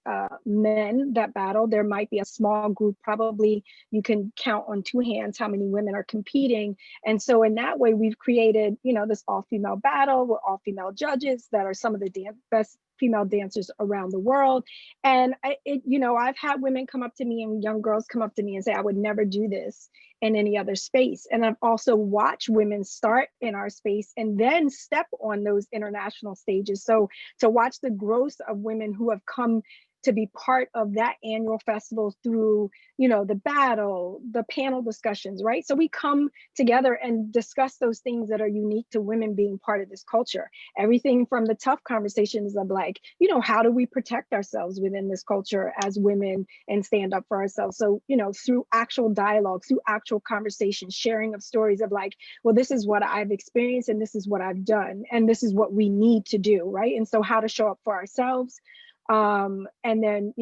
men that battle. There might be a small group, probably you can count on two hands how many women are competing. And so in that way, we've created, this all-female battle with all-female judges that are some of the best female dancers around the world. And I've had women come up to me and young girls come up to me and say, I would never do this in any other space. And I've also watched women start in our space and then step on those international stages. So to watch the growth of women who have come to be part of that annual festival through, the battle, the panel discussions, right? So we come together and discuss those things that are unique to women being part of this culture. Everything from the tough conversations of like, how do we protect ourselves within this culture as women and stand up for ourselves? So, through actual dialogue, through actual conversation, sharing of stories of like, well, this is what I've experienced and this is what I've done and this is what we need to do, right? And so how to show up for ourselves. And then,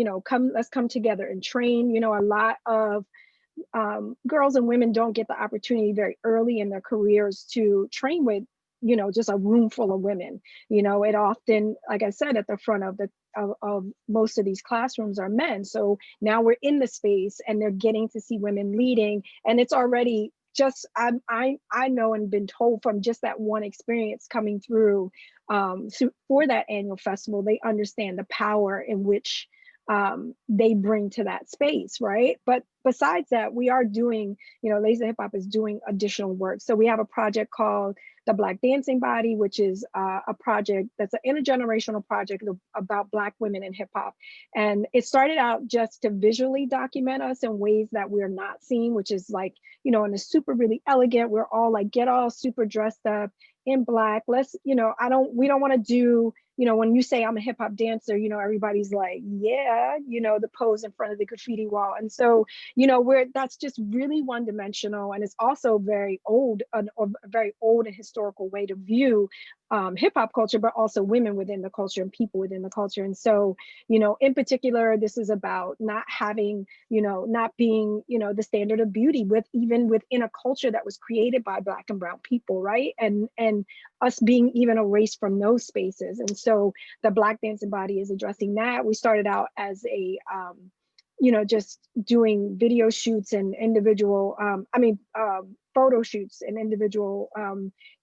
let's come together and train. A lot of girls and women don't get the opportunity very early in their careers to train with, just a room full of women. It often, like I said, at the front of most of these classrooms are men. So now we're in the space and they're getting to see women leading, and it's already just I know and been told from just that one experience coming through for that annual festival, they understand the power in which they bring to that space, right? But besides that, we are doing, Lazy Hip Hop is doing additional work. So we have a project called the Black Dancing Body, which is a project that's an intergenerational project about Black women in hip hop. And it started out just to visually document us in ways that we're not seen, which is like, in a super really elegant, we're all like, get all super dressed up in Black. Let's, we don't want to do, when you say I'm a hip hop dancer, everybody's like, yeah, the pose in front of the graffiti wall. And so, that's just really one dimensional. And it's also very old, a very old and historical way to view hip hop culture, but also women within the culture and people within the culture. And so, in particular, this is about not having, not being, the standard of beauty even within a culture that was created by Black and brown people, right? And us being even erased from those spaces. And so the Black Dancing Body is addressing that. We started out as a just doing video shoots and individual, photo shoots and individual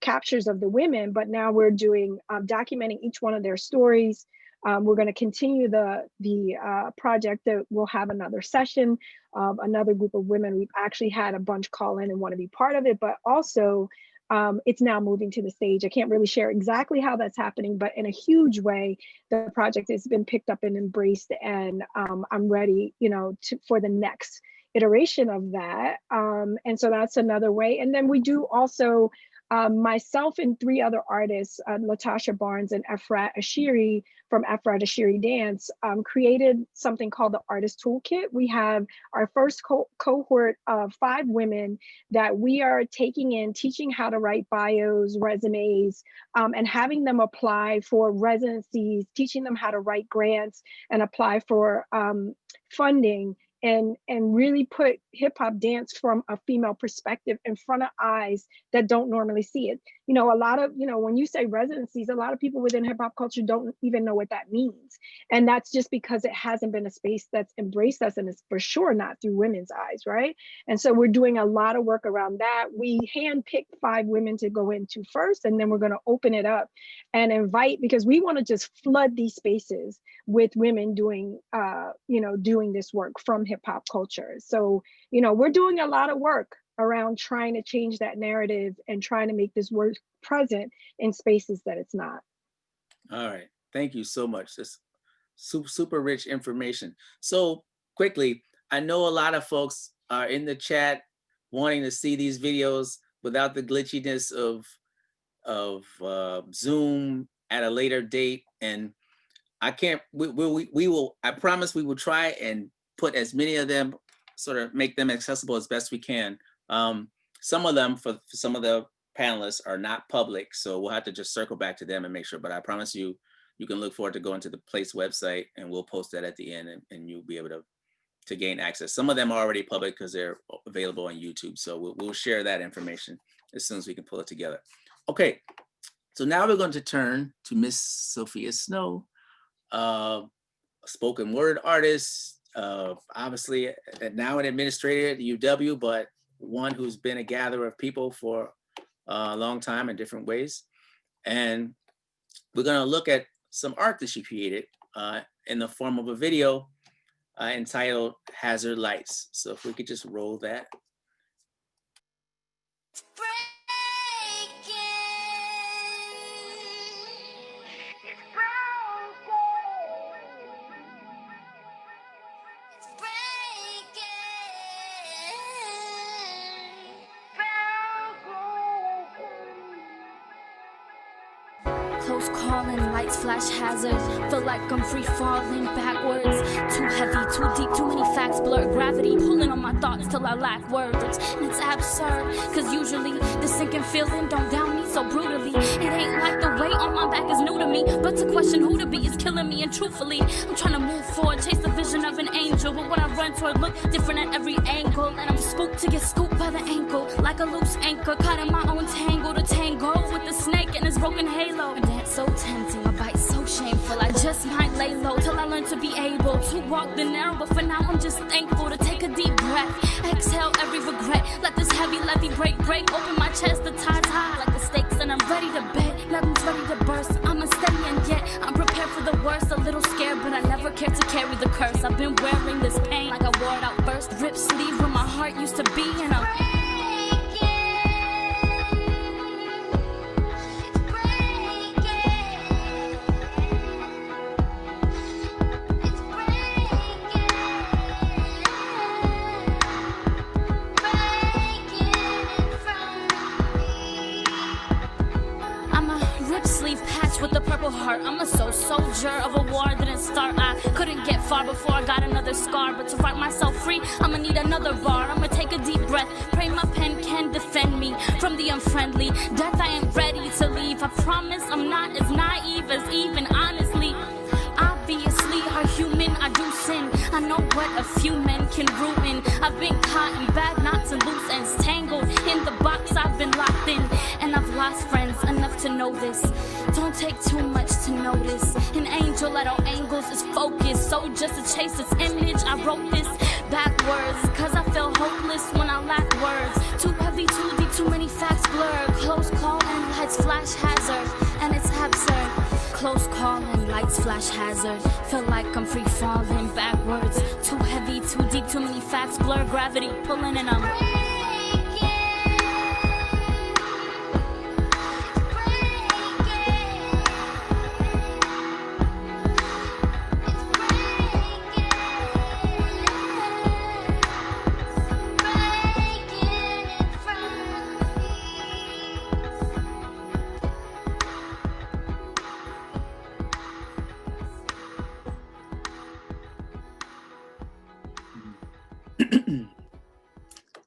captures of the women, but now we're doing documenting each one of their stories. We're going to continue the project that we'll have another session of another group of women. We've actually had a bunch call in and want to be part of it, but also it's now moving to the stage. I can't really share exactly how that's happening, but in a huge way, the project has been picked up and embraced, and I'm ready, for the next iteration of that. And so that's another way. And then we do also, myself and three other artists, Latasha Barnes and Efrat Ashiri from Efrat Ashiri Dance, created something called the Artist Toolkit. We have our first cohort of 5 women that we are taking in, teaching how to write bios, resumes, and having them apply for residencies, teaching them how to write grants and apply for funding. And really put hip hop dance from a female perspective in front of eyes that don't normally see it. A lot of, when you say residencies, a lot of people within hip hop culture don't even know what that means. And that's just because it hasn't been a space that's embraced us, and it's for sure not through women's eyes, right? And so we're doing a lot of work around that. We handpicked 5 women to go into first, and then we're going to open it up and invite, because we want to just flood these spaces with women doing, doing this work from hip hop culture. So, we're doing a lot of work around trying to change that narrative and trying to make this work present in spaces that it's not. All right. Thank you so much. That's super rich information. So quickly, I know a lot of folks are in the chat wanting to see these videos without the glitchiness of Zoom at a later date. And I can't, we will, I promise we will try and put as many of them, sort of make them accessible as best we can. Some of them for some of the panelists are not public, so we'll have to just circle back to them and make sure, but I promise you you can look forward to going to the place website, and we'll post that at the end, and you'll be able to gain access. Some of them are already public because they're available on YouTube. So we'll share that information as soon as we can pull it together. Okay, so now we're going to turn to Miss Sophia Snow, a spoken word artist, obviously now an administrator at UW, but one who's been a gatherer of people for a long time in different ways. And we're going to look at some art that she created in the form of a video entitled Hazard Lights. So if we could just roll that. Close calling, lights flash hazard. Feel like I'm free falling backwards. Too heavy, too deep, too many facts blur gravity. Pulling on my thoughts till I lack words. And it's absurd, cause usually the sinking feeling don't down me so brutally. It ain't like the weight on my back is new to me, but to question who to be is killing me. And truthfully, I'm trying to move forward, chase the vision of an angel. But when I run toward, look different at every angle. And I'm spooked to get scooped by the ankle, like a loose anchor, caught in my own tangle. To tango with the snake and his broken halo. And that's so tempting, a bite so shameful. I just might lay low till I learn to be able to walk the narrow. But for now, I'm just thankful to take a deep breath. Exhale every regret. Let this heavy levy break. Open my chest, the tide's high like the stakes, and I'm ready to bet. Nothing's ready to burst. I'm unsteady and yet I'm prepared for the worst. A little scared, but I never cared to carry the curse. I've been wearing this pain like I wore it out first. Ripped sleeve where my heart used to be, and I'm with the purple heart. I'm a soldier of a war that didn't start. I couldn't get far before I got another scar, but to write myself free, I'ma need another bar. I'ma take a deep breath, pray my pen can defend me from the unfriendly death. I am ready to leave. I promise I'm not as naive as even honestly. Obviously, are human, I do sin. I know what a few men can ruin. I've been caught in bad knots and loose ends, tangled in the box I've been locked in. And I've lost friends enough to know this. Don't take too much to notice. An angel at all angles is focused. So just to chase this image, I wrote this backwards. Cause I feel hopeless when I lack words. Too heavy, too deep, too many facts blur. Close call and lights flash hazard. And it's absurd. Close call and lights flash hazard. Feel like I'm free falling backwards. Too heavy, too deep, too many facts blur gravity. Pulling and I'm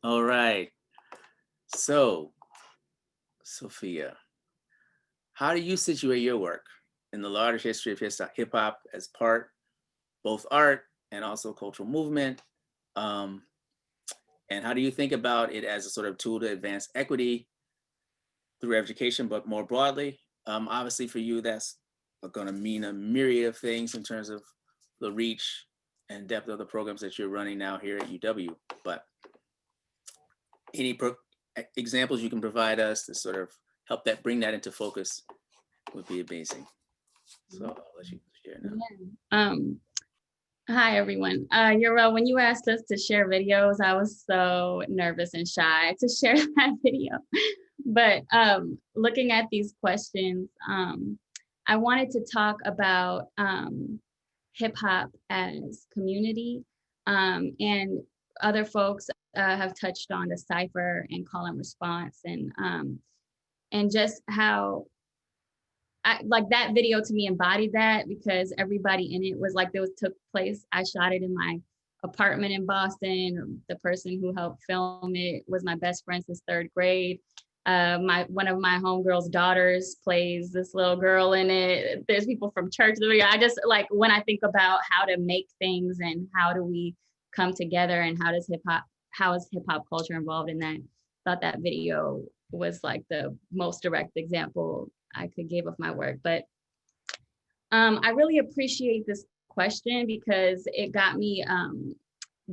All right. So, Sophia, how do you situate your work in the larger history of hip hop as part, both art and also cultural movement? And how do you think about it as a sort of tool to advance equity through education, but more broadly? Obviously for you, that's going to mean a myriad of things in terms of the reach and depth of the programs that you're running now here at UW, but any examples you can provide us to sort of help that bring that into focus would be amazing. So I'll let you share now. Yeah. Hi everyone. Yurel, when you asked us to share videos, I was so nervous and shy to share that video. But looking at these questions, I wanted to talk about hip hop as community, and other folks have touched on the cipher and call and response, and just how like that video to me embodied that, because everybody in it was like, took place. I shot it in my apartment in Boston. The person who helped film it was my best friend since third grade. One of my homegirls' daughters plays this little girl in it. There's people from church. I just like, when I think about how to make things and how do we come together and how is hip hop culture involved in that, I thought that video was like the most direct example I could give of my work. But I really appreciate this question because it got me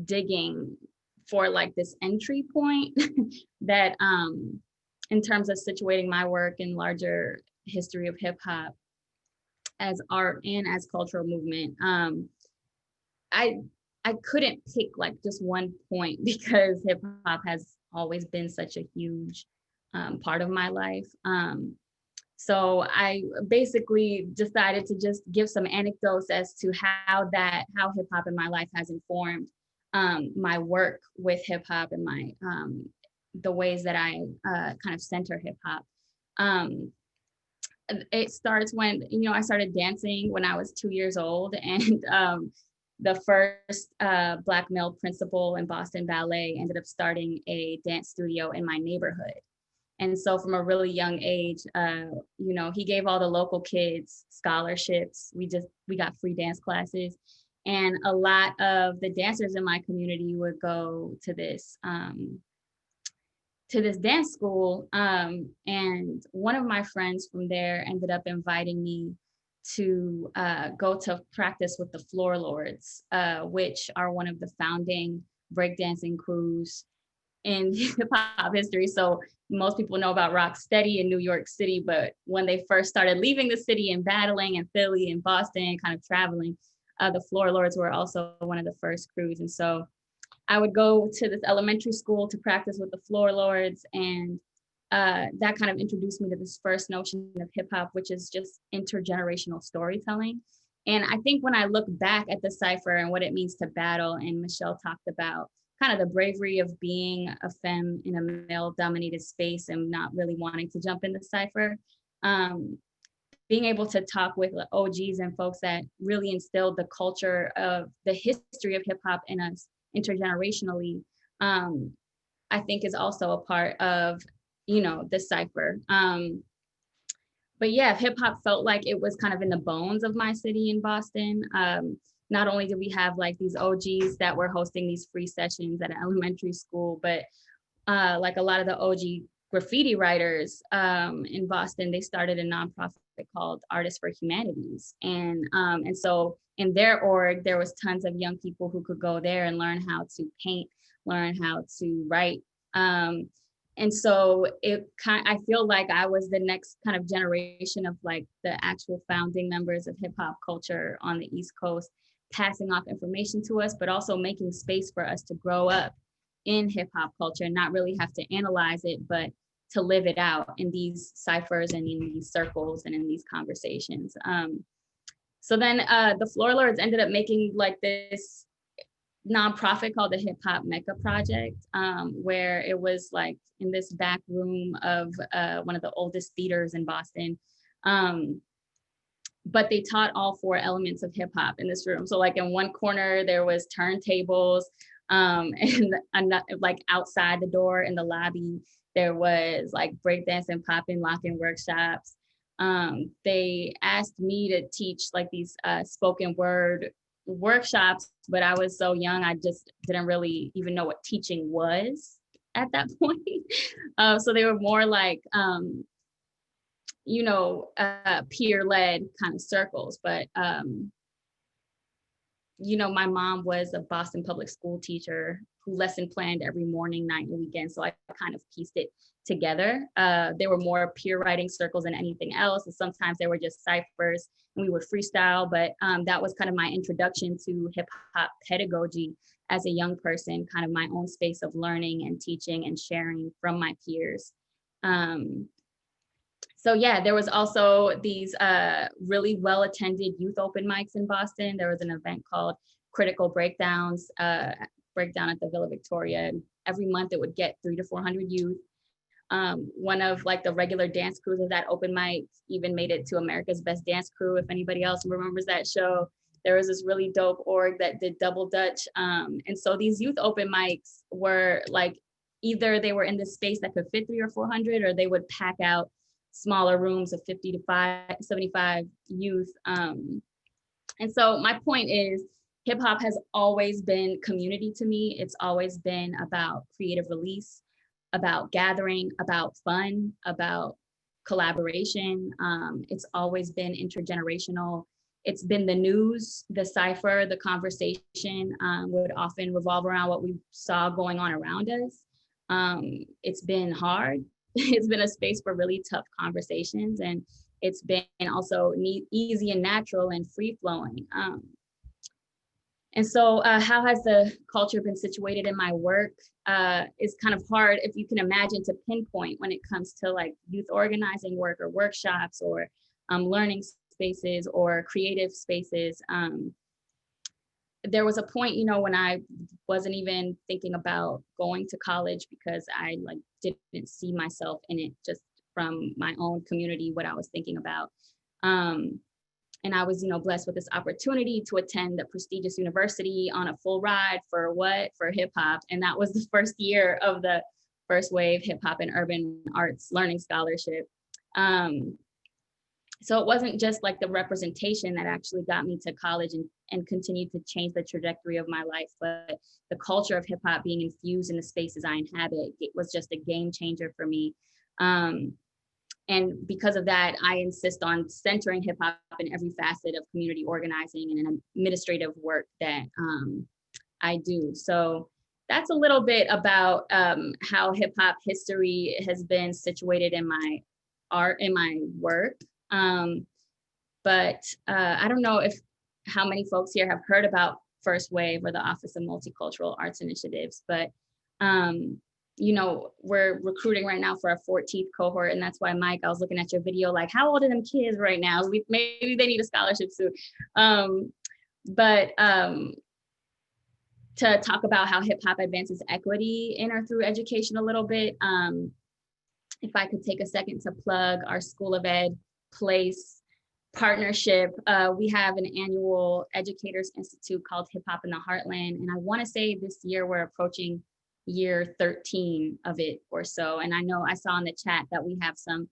digging for like this entry point that in terms of situating my work in larger history of hip hop as art and as cultural movement. I couldn't pick like just one point because hip hop has always been such a huge part of my life. So I basically decided to just give some anecdotes as to how hip hop in my life has informed my work with hip hop and my the ways that I kind of center hip hop. It starts when, I started dancing when I was 2 years old, and the first Black male principal in Boston Ballet ended up starting a dance studio in my neighborhood. And so from a really young age, he gave all the local kids scholarships. We got free dance classes. And a lot of the dancers in my community would go to this dance school. And one of my friends from there ended up inviting me to go to practice with the Floor Lords, which are one of the founding breakdancing crews in hip hop history. So most people know about Rocksteady in New York City, but when they first started leaving the city and battling in Philly and Boston, kind of traveling, the Floor Lords were also one of the first crews. And so I would go to this elementary school to practice with the Floor Lords, and that kind of introduced me to this first notion of hip hop, which is just intergenerational storytelling. And I think when I look back at the cipher and what it means to battle, and Michelle talked about kind of the bravery of being a femme in a male dominated space and not really wanting to jump in the cipher, being able to talk with OGs and folks that really instilled the culture of the history of hip hop in us intergenerationally, I think is also a part of, the cipher. But yeah, hip hop felt like it was kind of in the bones of my city in Boston. Not only did we have like these OGs that were hosting these free sessions at an elementary school, but like a lot of the OG graffiti writers in Boston, they started a nonprofit called Artists for Humanities. And so in their org, there was tons of young people who could go there and learn how to paint, learn how to write. And so I feel like I was the next kind of generation of like the actual founding members of hip hop culture on the East Coast, passing off information to us, but also making space for us to grow up in hip hop culture and not really have to analyze it, but to live it out in these ciphers and in these circles and in these conversations. So then the Floor Lords ended up making like this nonprofit called the Hip Hop Mecca Project, where it was like in this back room of one of the oldest theaters in Boston. But they taught all 4 elements of hip hop in this room. So like in one corner, there was turntables, and like outside the door in the lobby, there was like breakdancing, popping, locking workshops. They asked me to teach like these spoken word workshops, but I was so young, I just didn't really even know what teaching was at that point. So they were more like, peer-led kind of circles. But, my mom was a Boston public school teacher who lesson planned every morning, night, and weekend. So I kind of pieced it together. There were more peer writing circles than anything else. And sometimes they were just ciphers and we would freestyle. But that was kind of my introduction to hip hop pedagogy as a young person, kind of my own space of learning and teaching and sharing from my peers. So yeah, there was also these really well-attended youth open mics in Boston. There was an event called Critical Breakdowns, Breakdown at the Villa Victoria. Every month it would get 300 to 400 youth. One of like the regular dance crews of that open mic even made it to America's Best Dance Crew. If anybody else remembers that show, there was this really dope org that did double Dutch. And so these youth open mics were like either they were in this space that could fit 300 or 400, or they would pack out smaller rooms of 50 to 75 youth. And so my point is, hip hop has always been community to me. It's always been about creative release, about gathering, about fun, about collaboration. It's always been intergenerational. It's been the news, the cipher, the conversation would often revolve around what we saw going on around us. It's been hard. It's been a space for really tough conversations, and it's been also easy and natural and free flowing. And so how has the culture been situated in my work is kind of hard, if you can imagine, to pinpoint when it comes to like youth organizing work or workshops or learning spaces or creative spaces. There was a point, you know, when I wasn't even thinking about going to college because I like didn't see myself in it, just from my own community, what I was thinking about. And I was, you know, blessed with this opportunity to attend a prestigious university on a full ride for what? For hip hop. And that was the first year of the first wave hip hop and urban arts learning scholarship. So it wasn't just like the representation that actually got me to college and continued to change the trajectory of my life, but the culture of hip hop being infused in the spaces I inhabit, it was just a game changer for me. And because of that, I insist on centering hip hop in every facet of community organizing and administrative work that I do. So that's a little bit about how hip hop history has been situated in my art, in my work. But I don't know how many folks here have heard about First Wave or the Office of Multicultural Arts Initiatives, but you know, we're recruiting right now for our 14th cohort. And that's why, Mike, I was looking at your video, like, how old are them kids right now? Maybe they need a scholarship soon. To talk about how hip hop advances equity in or through education a little bit, if I could take a second to plug our School of Ed Place partnership. We have an annual Educators Institute called Hip Hop in the Heartland. And I wanna say this year we're approaching year 13 of it or so. And I know I saw in the chat that we have some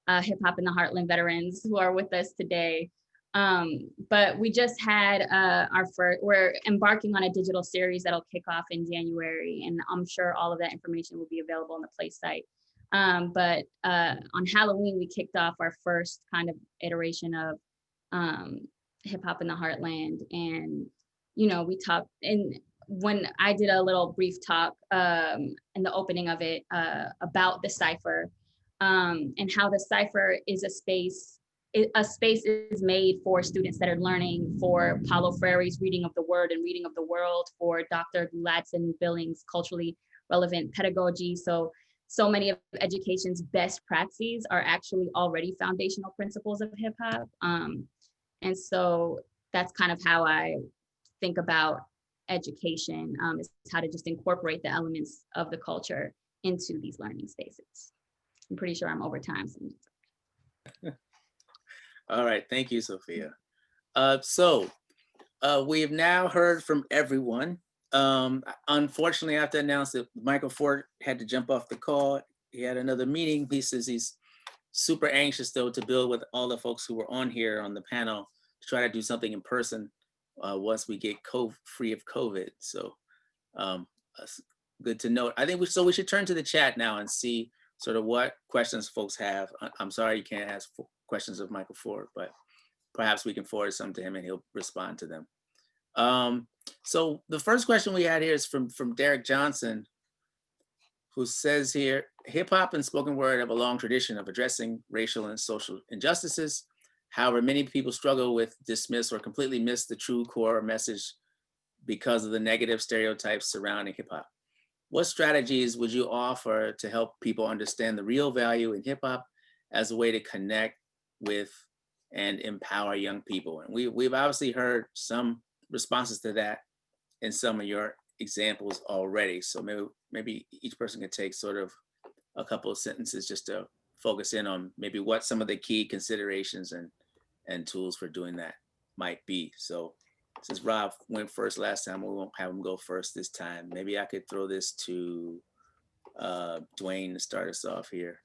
Hip Hop in the Heartland veterans who are with us today. But we just had we're embarking on a digital series that'll kick off in January. And I'm sure all of that information will be available on the Place site. But on Halloween, we kicked off our first kind of iteration of Hip Hop in the Heartland. And, you know, we talked, and when I did a little brief talk in the opening of it about the cipher and how the cipher is a space is made for students that are learning, for Paulo Freire's reading of the word and reading of the world, for Dr. Ladson Billings' culturally relevant pedagogy. So many of education's best practices are actually already foundational principles of hip hop. And so that's kind of how I think about education, is how to just incorporate the elements of the culture into these learning spaces. I'm pretty sure I'm over time. So. All right, thank you, Sophia. So we've now heard from everyone. Unfortunately, I have to announce that Michael Ford had to jump off the call. He had another meeting. He says he's super anxious though to build with all the folks who were on here on the panel to try to do something in person once we get free of COVID. So good to know. I think we should turn to the chat now and see sort of what questions folks have. I'm sorry you can't ask questions of Michael Ford, but perhaps we can forward some to him and he'll respond to them. So the first question we had here is from Derek Johnson, who says here, hip hop and spoken word have a long tradition of addressing racial and social injustices. However, many people struggle with, dismiss, or completely miss the true core message because of the negative stereotypes surrounding hip hop. What strategies would you offer to help people understand the real value in hip hop as a way to connect with and empower young people? And we've obviously heard some responses to that in some of your examples already. So maybe each person can take sort of a couple of sentences just to focus in on maybe what some of the key considerations and tools for doing that might be. So since Rob went first last time, we won't have him go first this time. Maybe I could throw this to Dwayne to start us off here.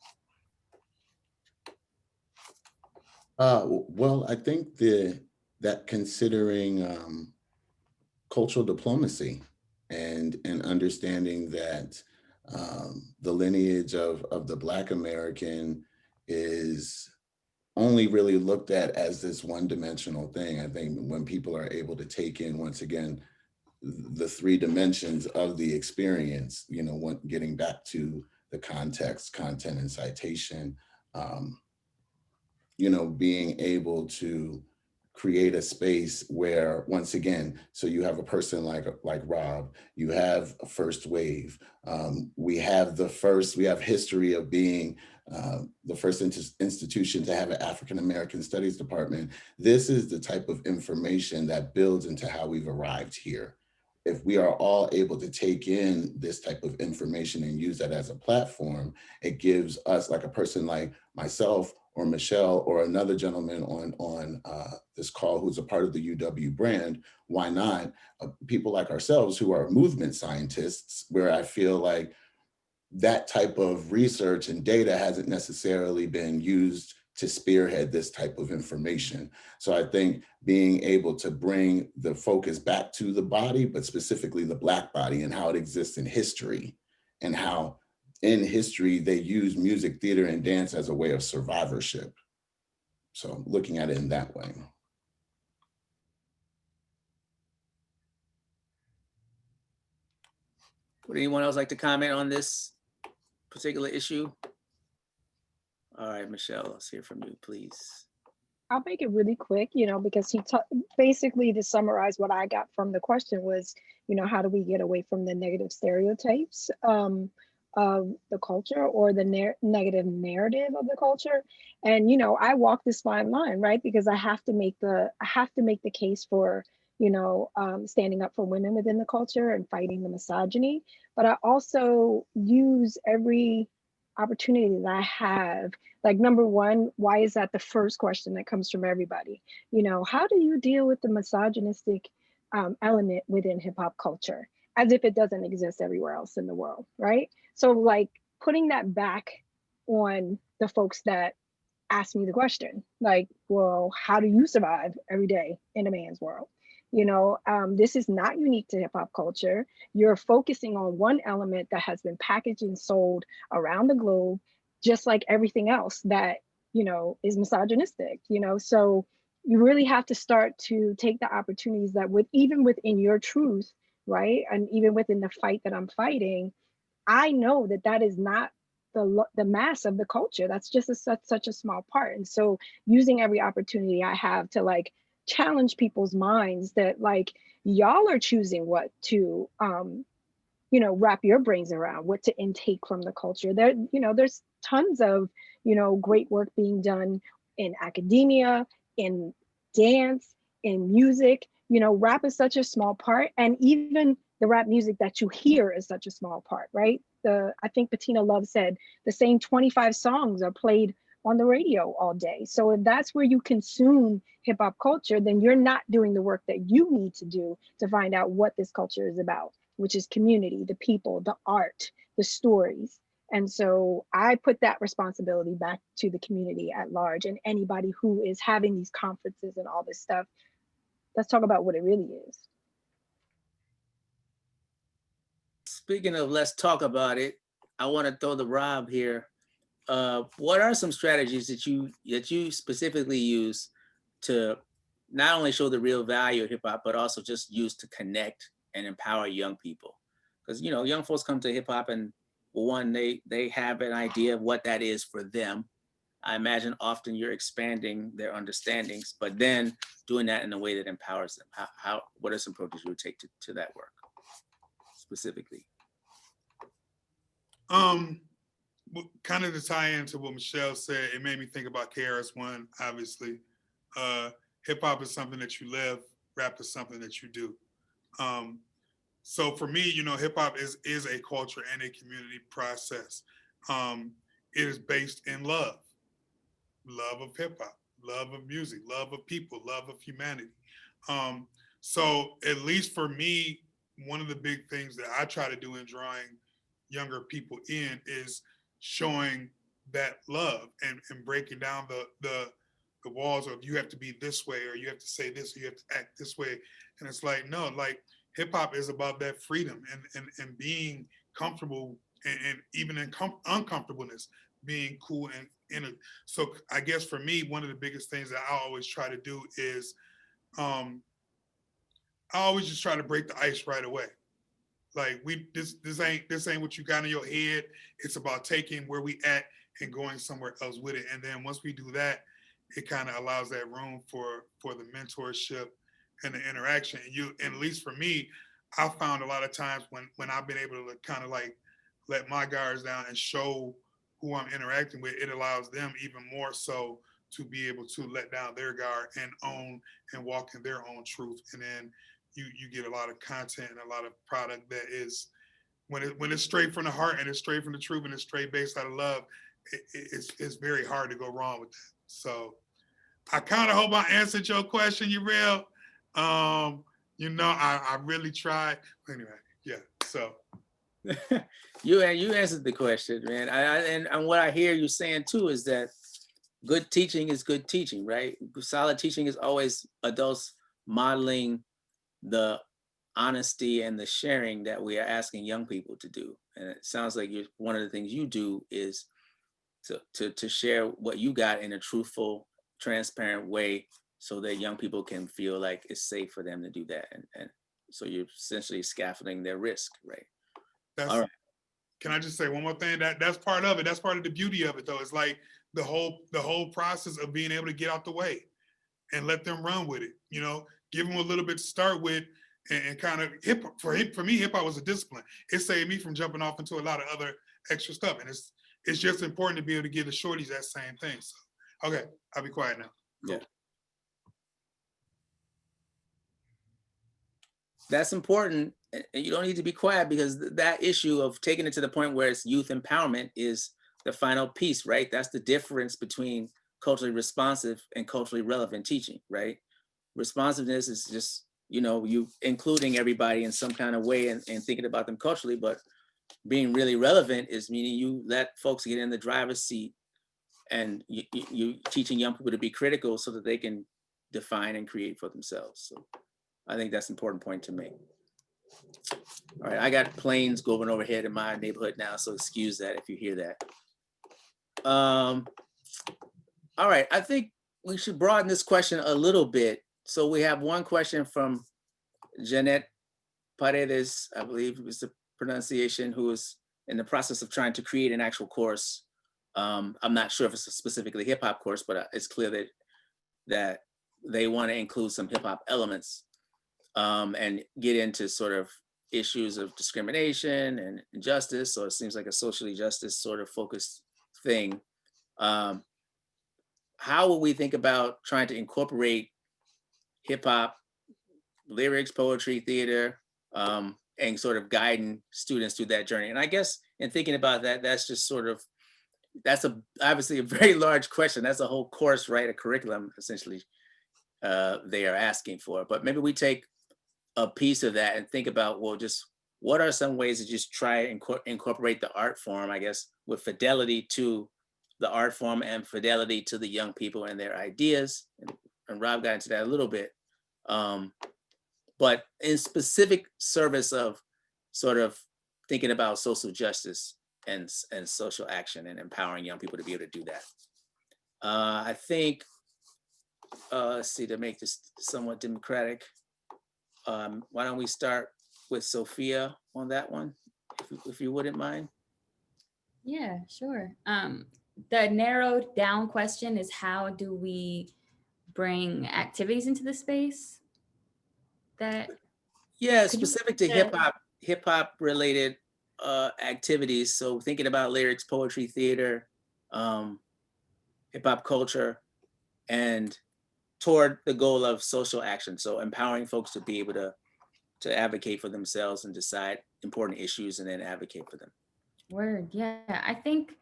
Well, I think that considering cultural diplomacy and understanding that the lineage of the Black American is only really looked at as this one-dimensional thing. I think when people are able to take in, once again, the three dimensions of the experience, you know, getting back to the context, content, and citation, you know, being able to create a space where, once again, so you have a person like Rob, you have a first wave, we have history of being the first institution to have an African American Studies department. This is the type of information that builds into how we've arrived here. If we are all able to take in this type of information and use that as a platform, it gives us, like a person like myself or Michelle or another gentleman on this call who's a part of the UW brand, why not people like ourselves who are movement scientists, where I feel like that type of research and data hasn't necessarily been used to spearhead this type of information. So I think being able to bring the focus back to the body, but specifically the Black body and how it exists in history, and how in history they use music, theater, and dance as a way of survivorship. So looking at it in that way. Would anyone else like to comment on this particular issue? All right, Michelle, let's hear from you, please. I'll make it really quick, you know, because basically, to summarize what I got from the question was, you know, how do we get away from the negative stereotypes of the culture, or the negative narrative of the culture? And, you know, I walk this fine line, right? Because I have to make the case for, you know, standing up for women within the culture and fighting the misogyny. But I also use every opportunity that I have. Like, number one, why is that the first question that comes from everybody? You know, how do you deal with the misogynistic element within hip hop culture, as if it doesn't exist everywhere else in the world, right? So, like, putting that back on the folks that ask me the question, like, well, how do you survive every day in a man's world? You know, this is not unique to hip hop culture. You're focusing on one element that has been packaged and sold around the globe, just like everything else that, you know, is misogynistic, you know? So you really have to start to take the opportunities that even within your truth, right? And even within the fight that I'm fighting, I know that that is not the mass of the culture. That's just such a small part. And so using every opportunity I have to, like, challenge people's minds that, like, y'all are choosing what to you know, wrap your brains around, what to intake from the culture. There, you know, there's tons of, you know, great work being done in academia, in dance, in music. You know, rap is such a small part, and even the rap music that you hear is such a small part, right? I think Bettina Love said the same 25 songs are played on the radio all day. So if that's where you consume hip hop culture, then you're not doing the work that you need to do to find out what this culture is about, which is community, the people, the art, the stories. And so I put that responsibility back to the community at large, and anybody who is having these conferences and all this stuff. Let's talk about what it really is. Speaking of let's talk about it, I want to throw to Rob here. What are some strategies that you specifically use to not only show the real value of hip hop, but also just use to connect and empower young people? Because, you know, young folks come to hip hop and, well, one, they have an idea of what that is for them. I imagine often you're expanding their understandings, but then doing that in a way that empowers them. What are some approaches you would take to that work specifically? Kind of to tie into what Michelle said, it made me think about KRS-One, obviously. Hip hop is something that you live, rap is something that you do. So for me, you know, hip hop is a culture and a community process. It is based in love of hip hop, love of music, love of people, love of humanity. So at least for me, one of the big things that I try to do in drawing younger people in is showing that love and breaking down the walls of you have to be this way, or you have to say this, or you have to act this way. And it's like, no, like hip hop is about that freedom and being comfortable and even in uncomfortableness, being cool and in it. So I guess for me, one of the biggest things that I always try to do is I always just try to break the ice right away. Like this ain't what you got in your head. It's about taking where we at and going somewhere else with it. And then once we do that, it kind of allows that room for the mentorship and the interaction. And at least for me, I found a lot of times when I've been able to kind of like let my guards down and show who I'm interacting with, it allows them even more so to be able to let down their guard and own and walk in their own truth. And then you get a lot of content and a lot of product that is, when it's straight from the heart and it's straight from the truth and it's straight based out of love, it's very hard to go wrong with that. So I kind of hope I answered your question, Uriel. I really tried. Anyway, yeah. So you answered the question, man. And what I hear you saying too is that good teaching is good teaching, right? Solid teaching is always adults modeling the honesty and the sharing that we are asking young people to do. And it sounds like one of the things you do is to share what you got in a truthful, transparent way so that young people can feel like it's safe for them to do that. And so you're essentially scaffolding their risk, right? All right. Can I just say one more thing? That's part of it. That's part of the beauty of it, though. It's like the whole process of being able to get out the way and let them run with it. Give them a little bit to start with, and kind of for me, hip hop was a discipline. It saved me from jumping off into a lot of other extra stuff, and it's just important to be able to give the shorties that same thing. So, okay, I'll be quiet now. Yeah. That's important. And you don't need to be quiet, because that issue of taking it to the point where it's youth empowerment is the final piece, right? That's the difference between culturally responsive and culturally relevant teaching, right? Responsiveness is just, you including everybody in some kind of way and thinking about them culturally, but being really relevant is meaning you let folks get in the driver's seat and you teaching young people to be critical so that they can define and create for themselves. So I think that's an important point to make. All right, I got planes going overhead in my neighborhood now, so excuse that if you hear that. All right, I think we should broaden this question a little bit. So we have one question from Jeanette Paredes, I believe it was the pronunciation, who is in the process of trying to create an actual course. I'm not sure if it's a specifically hip hop course, but it's clear that they want to include some hip hop elements and get into sort of issues of discrimination and injustice. So it seems like a socially justice sort of focused thing. How will we think about trying to incorporate hip hop, lyrics, poetry, theater, and sort of guiding students through that journey? And I guess in thinking about that, that's just sort of, obviously a very large question. That's a whole course, right? A curriculum, essentially, they are asking for. But maybe we take a piece of that and think about, well, just what are some ways to just try and incorporate the art form, I guess, with fidelity to the art form and fidelity to the young people and their ideas. And Rob got into that a little bit. But in specific service of sort of thinking about social justice and social action and empowering young people to be able to do that. I think, let's see, to make this somewhat democratic, why don't we start with Sophia on that one, if you wouldn't mind? Yeah, sure. The narrowed down question is, how do we bring activities into the space? Yeah, specific to hip hop related activities. So thinking about lyrics, poetry, theater, hip hop culture, and toward the goal of social action. So empowering folks to be able to advocate for themselves and decide important issues and then advocate for them. Word, yeah. I think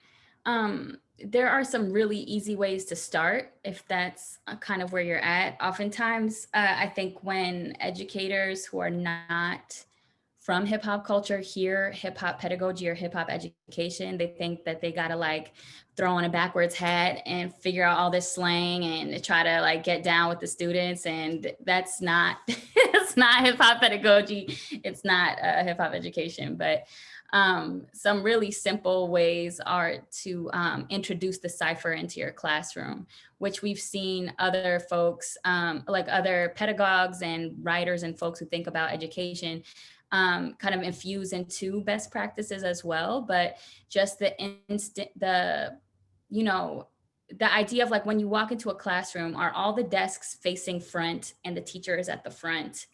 there are some really easy ways to start if that's kind of where you're at. Oftentimes, I think when educators who are not from hip hop culture hear hip hop pedagogy or hip hop education, they think that they gotta like throw on a backwards hat and figure out all this slang and try to like get down with the students. And that's not, it's not hip hop pedagogy. It's not hip hop education, but some really simple ways are to introduce the cipher into your classroom, which we've seen other folks, like other pedagogues and writers and folks who think about education kind of infuse into best practices as well. But just the idea of like when you walk into a classroom, are all the desks facing front and the teacher is at the front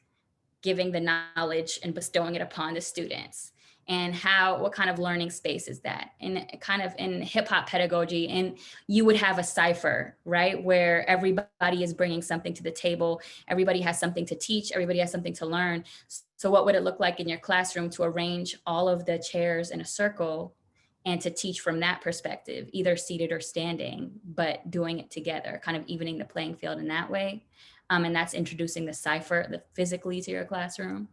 giving the knowledge and bestowing it upon the students? And what kind of learning space is that? And kind of in hip hop pedagogy, and you would have a cipher, right? Where everybody is bringing something to the table. Everybody has something to teach. Everybody has something to learn. So what would it look like in your classroom to arrange all of the chairs in a circle and to teach from that perspective, either seated or standing, but doing it together, kind of evening the playing field in that way. And that's introducing the cipher physically to your classroom.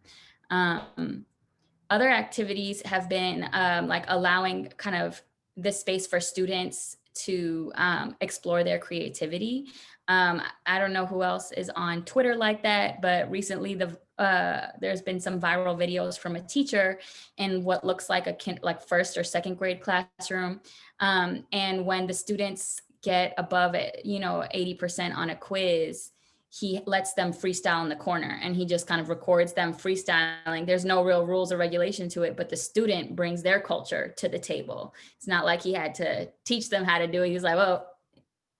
Other activities have been like allowing kind of this space for students to explore their creativity. I don't know who else is on Twitter like that, but recently there's been some viral videos from a teacher in what looks like a first or second grade classroom. And when the students get above it, 80% on a quiz, he lets them freestyle in the corner and he just kind of records them freestyling. There's no real rules or regulation to it, but the student brings their culture to the table. It's not like he had to teach them how to do it. He was like, well,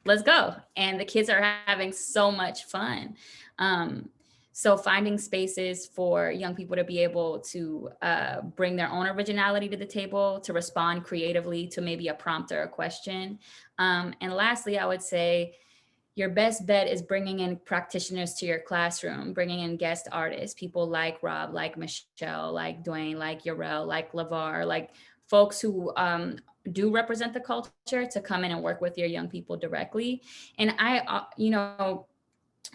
let's go. And the kids are having so much fun. So finding spaces for young people to be able to bring their own originality to the table, to respond creatively to maybe a prompt or a question. And lastly, I would say, your best bet is bringing in practitioners to your classroom, bringing in guest artists, people like Rob, like Michelle, like Dwayne, like Yarel, like LeVar, like folks who do represent the culture to come in and work with your young people directly. And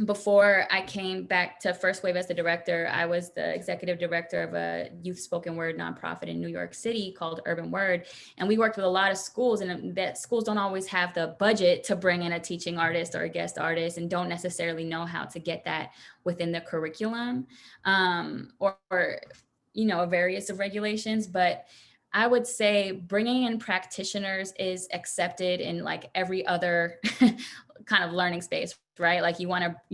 before I came back to First Wave as the director, I was the executive director of a youth spoken word nonprofit in New York City called Urban Word. And we worked with a lot of schools, and that schools don't always have the budget to bring in a teaching artist or a guest artist, and don't necessarily know how to get that within the curriculum or various of regulations. But I would say bringing in practitioners is accepted in like every other kind of learning space, right? Like you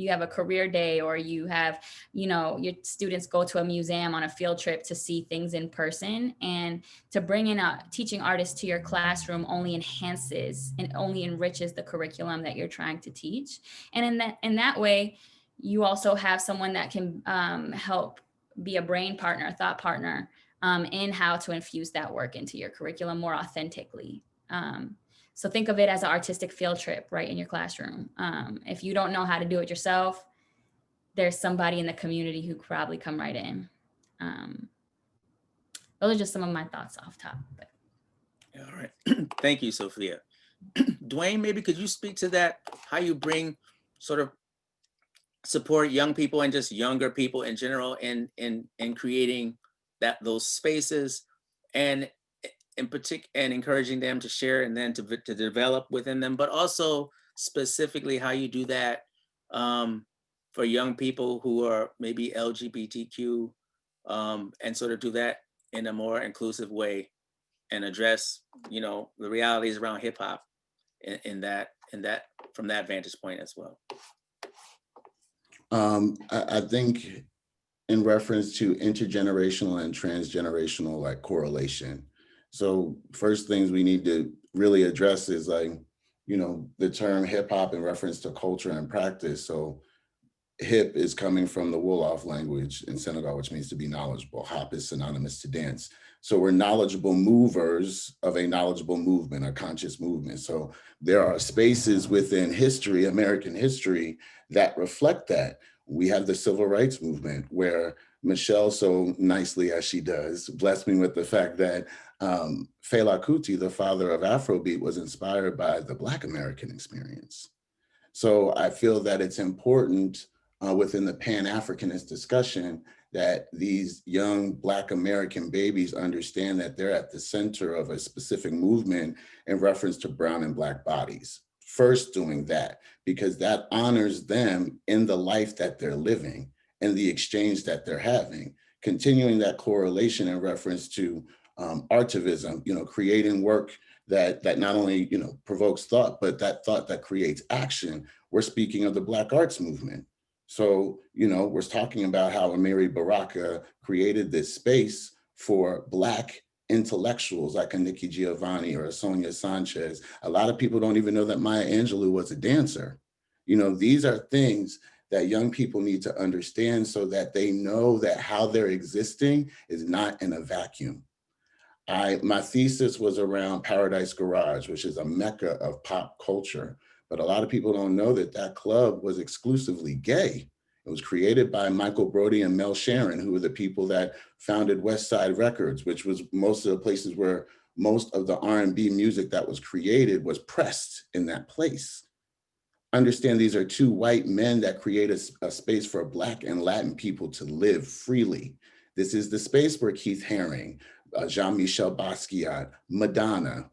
have a career day, or you have, your students go to a museum on a field trip to see things in person, and to bring in a teaching artist to your classroom only enhances and only enriches the curriculum that you're trying to teach. And in that way, you also have someone that can help be a brain partner, a thought partner, in how to infuse that work into your curriculum more authentically. So think of it as an artistic field trip right in your classroom. If you don't know how to do it yourself, there's somebody in the community who could probably come right in. Those are just some of my thoughts off top. But. All right, thank you, Sophia. Dwayne, maybe could you speak to that, how you bring sort of support young people and just younger people in general in creating those spaces, and in particular, and encouraging them to share and then to develop within them, but also specifically how you do that for young people who are maybe LGBTQ, and sort of do that in a more inclusive way and address, the realities around hip hop in that from that vantage point as well. I think in reference to intergenerational and transgenerational like correlation. So first things we need to really address is the term hip hop in reference to culture and practice. So hip is coming from the Wolof language in Senegal, which means to be knowledgeable. Hop is synonymous to dance. So we're knowledgeable movers of a knowledgeable movement, a conscious movement. So there are spaces within history, American history, that reflect that. We have the civil rights movement, where Michelle, so nicely as she does, blessed me with the fact that Fela Kuti, the father of Afrobeat, was inspired by the Black American experience. So I feel that it's important within the Pan-Africanist discussion that these young Black American babies understand that they're at the center of a specific movement in reference to brown and Black bodies. First doing that, because that honors them in the life that they're living and the exchange that they're having. Continuing that correlation in reference to artivism, creating work that not only, provokes thought, but that thought that creates action. We're speaking of the Black arts movement. So, we're talking about how Amiri Baraka created this space for Black intellectuals like a Nikki Giovanni or a Sonia Sanchez. A lot of people don't even know that Maya Angelou was a dancer. These are things that young people need to understand so that they know that how they're existing is not in a vacuum. My thesis was around Paradise Garage, which is a mecca of pop culture. But a lot of people don't know that that club was exclusively gay. It was created by Michael Brody and Mel Sharon, who were the people that founded West Side Records, which was most of the places where most of the R&B music that was created was pressed in that place. Understand these are two white men that create a space for Black and Latin people to live freely. This is the space where Keith Haring, Jean-Michel Basquiat, Madonna,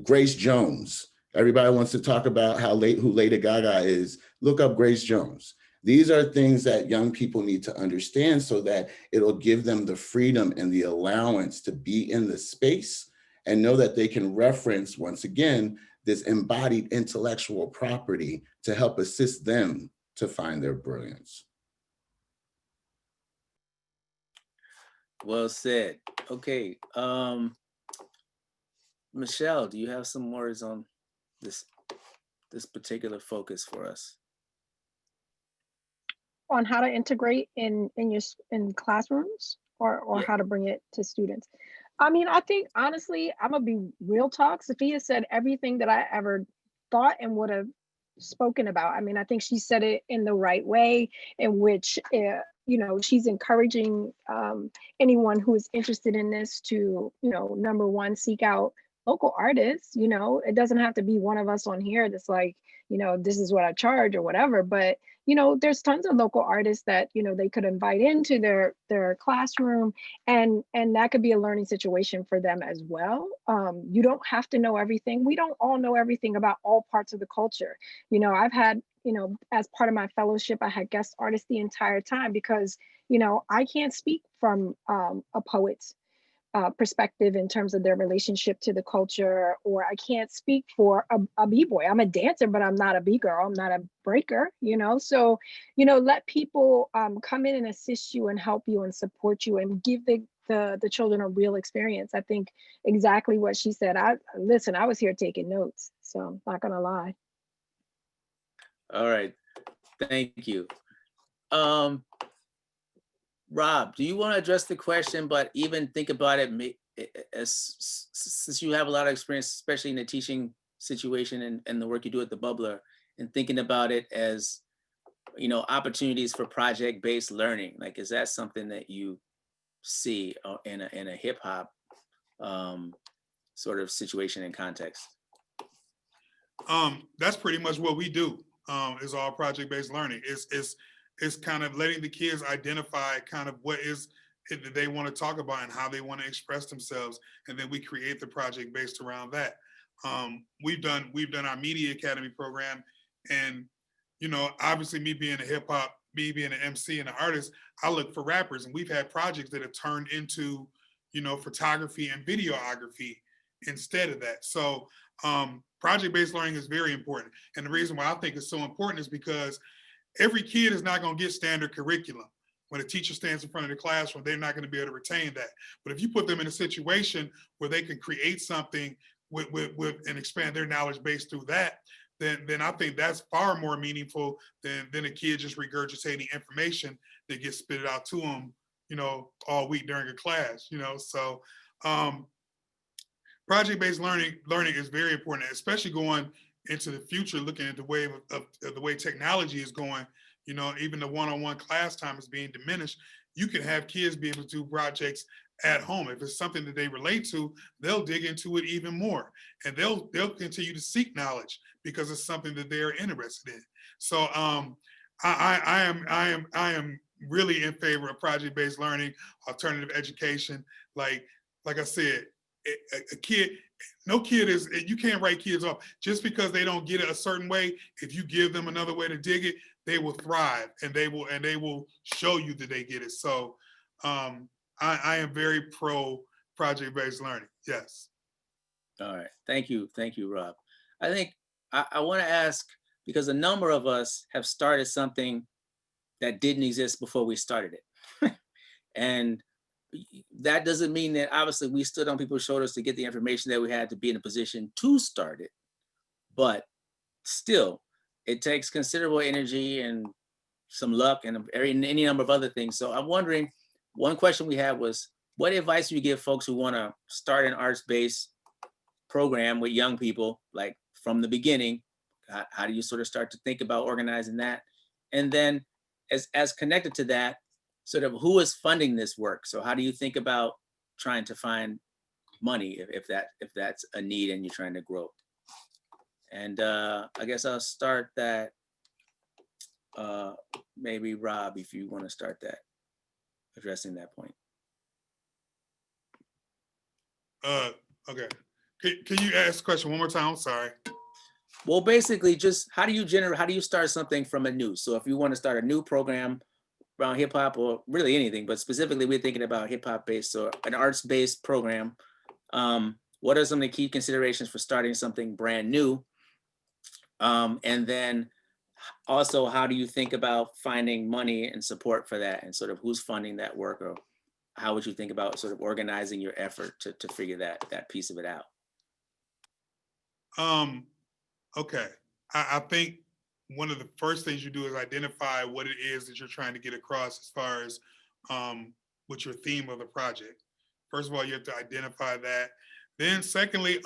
Grace Jones. Everybody wants to talk about who Lady Gaga is. Look up Grace Jones. These are things that young people need to understand so that it'll give them the freedom and the allowance to be in the space and know that they can reference, once again, this embodied intellectual property to help assist them to find their brilliance. Well said. Okay. Michelle, do you have some words on this particular focus for us? On how to integrate in classrooms or Yeah. how to bring it to students. I mean, I think honestly, I'm gonna be real talk. Sophia said everything that I ever thought and would have spoken about. I mean, I think she said it in the right way, in which she's encouraging anyone who is interested in this to, number one, seek out local artists. It doesn't have to be one of us on here that's like, this is what I charge or whatever, but there's tons of local artists that they could invite into their classroom, and that could be a learning situation for them as well. You don't have to know everything. We don't all know everything about all parts of the culture. I've had, as part of my fellowship, I had guest artists the entire time because I can't speak from a poet's perspective in terms of their relationship to the culture, or I can't speak for a b-boy. I'm a dancer, but I'm not a b-girl. I'm not a breaker, so let people come in and assist you and help you and support you and give the children a real experience. I think exactly what she said. I was here taking notes, so I'm not gonna lie. All right, thank you. Rob, do you want to address the question, but even think about it since you have a lot of experience, especially in the teaching situation and the work you do at the Bubbler, and thinking about it as, opportunities for project-based learning. Like, is that something that you see in a hip hop sort of situation and context? That's pretty much what we do. Is all project-based learning. It's kind of letting the kids identify kind of what is it that they want to talk about and how they want to express themselves, and then we create the project based around that. We've done our Media Academy program, and obviously me being a hip hop, me being an MC and an artist, I look for rappers, and we've had projects that have turned into photography and videography instead of that. So project-based learning is very important, and the reason why I think it's so important is because every kid is not going to get standard curriculum. When a teacher stands in front of the classroom, they're not going to be able to retain that. But if you put them in a situation where they can create something with and expand their knowledge base through that, then I think that's far more meaningful than a kid just regurgitating information that gets spit out to them, all week during a class. So project-based learning is very important, especially going into the future, looking at the wave of the way technology is going. Even the one-on-one class time is being diminished. You can have kids be able to do projects at home. If it's something that they relate to, they'll dig into it even more, and they'll continue to seek knowledge because it's something that they're interested in. So I am really in favor of project-based learning, alternative education. Like I said, a kid, no kid is, you can't write kids off just because they don't get it a certain way. If you give them another way to dig it, they will thrive, and they will show you that they get it. So I am very pro project-based learning. Yes. All right. Thank you, Rob. I think I want to ask, because a number of us have started something that didn't exist before we started it. And that doesn't mean that obviously we stood on people's shoulders to get the information that we had to be in a position to start it. But still, it takes considerable energy and some luck and any number of other things. So I'm wondering, one question we had was, what advice do you give folks who want to start an arts-based program with young people, like from the beginning? How do you sort of start to think about organizing that? And then as connected to that, sort of who is funding this work? So how do you think about trying to find money if that's a need and you're trying to grow? And I guess I'll start that. Maybe Rob, if you want to start that, addressing that point. Okay. Can you ask the question one more time? I'm sorry. Well, basically, just how do you start something from a new? So if you want to start a new program around hip hop, or really anything, but specifically we're thinking about hip hop based or an arts based program. What are some of the key considerations for starting something brand new? And then also, how do you think about finding money and support for that, and sort of who's funding that work, or how would you think about sort of organizing your effort to figure that piece of it out? Okay, I think one of the first things you do is identify what it is that you're trying to get across as far as what's your theme of the project. First of all, you have to identify that. Then secondly,